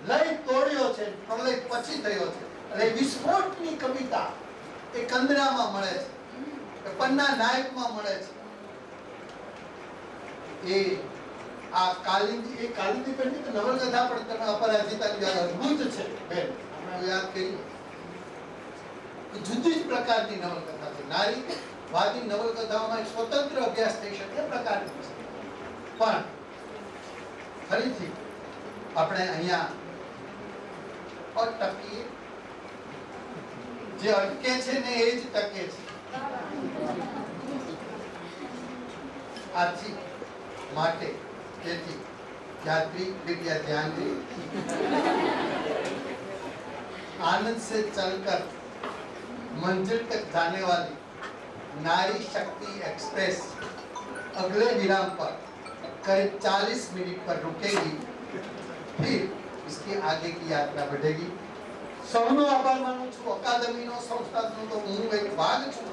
S1: લય તોડ્યો છે, પ્રલય પછી થયો છે. એટલે વિસ્ફોટની કવિતા એ કંદરામાં મળે છે, પન્ના નાયકમાં મળે છે. એ આ કાલિંદી પેનની તો નવલકથા પણ તમે અપરાજિતાની અદ્ભુત છે બેન, આપણે યાદ કરીએ. જુદી જ પ્રકારની નવલકથા છે. નારીવાદી નવલકથાઓમાં એક સ્વતંત્ર અભ્યાસ થઈ શકે પ્રકારની છે. પણ ફરીથી આપણે અહીંયા અટકીએ. જે અટકે છે ને એ જ ટકે છે. આથી માટે તેથી यात्री कृपया ध्यान दें. आनंद से चलकर मंजिल तक जाने वाली नारी शक्ति एक्सप्रेस अगले विराम पर करीब 40 मिनट पर रुकेगी. फिर इसकी आगे की यात्रा बढ़ेगी. સૌનો આભાર માનું છું. અકાદમીનો સંસ્થાનો તો હું એક ભાગ છું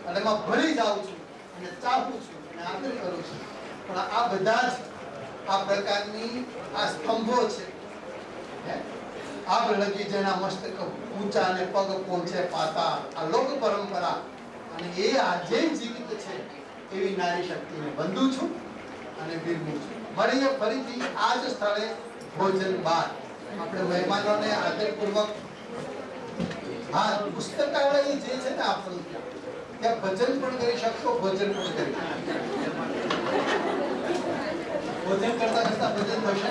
S1: અને એમાં ભળી જાઉં છું અને ચાહું છું અને આદર કરું છું. પણ આ બધા જ આ પ્રકારની આ સ્તંભો છે. આગ લગી જેના મસ્તક ઊંચા અને પગ પહોંચે પાતા, આ લોક પરંપરા અને એ આજે જીવિત છે એવી નારી શક્તિને બંધું છું અને બિરમું છું. મળીએ ફરીથી આ જ સ્થળે ભોજન બાદ. આપણે મહેમાનોને આદરપૂર્વક હા પુસ્તકાલય જે છે ને આપણું ત્યાં ભજન પણ કરી શકશો, ભોજન પણ કરી ભોજન કરતા કરતા ભજન થશે.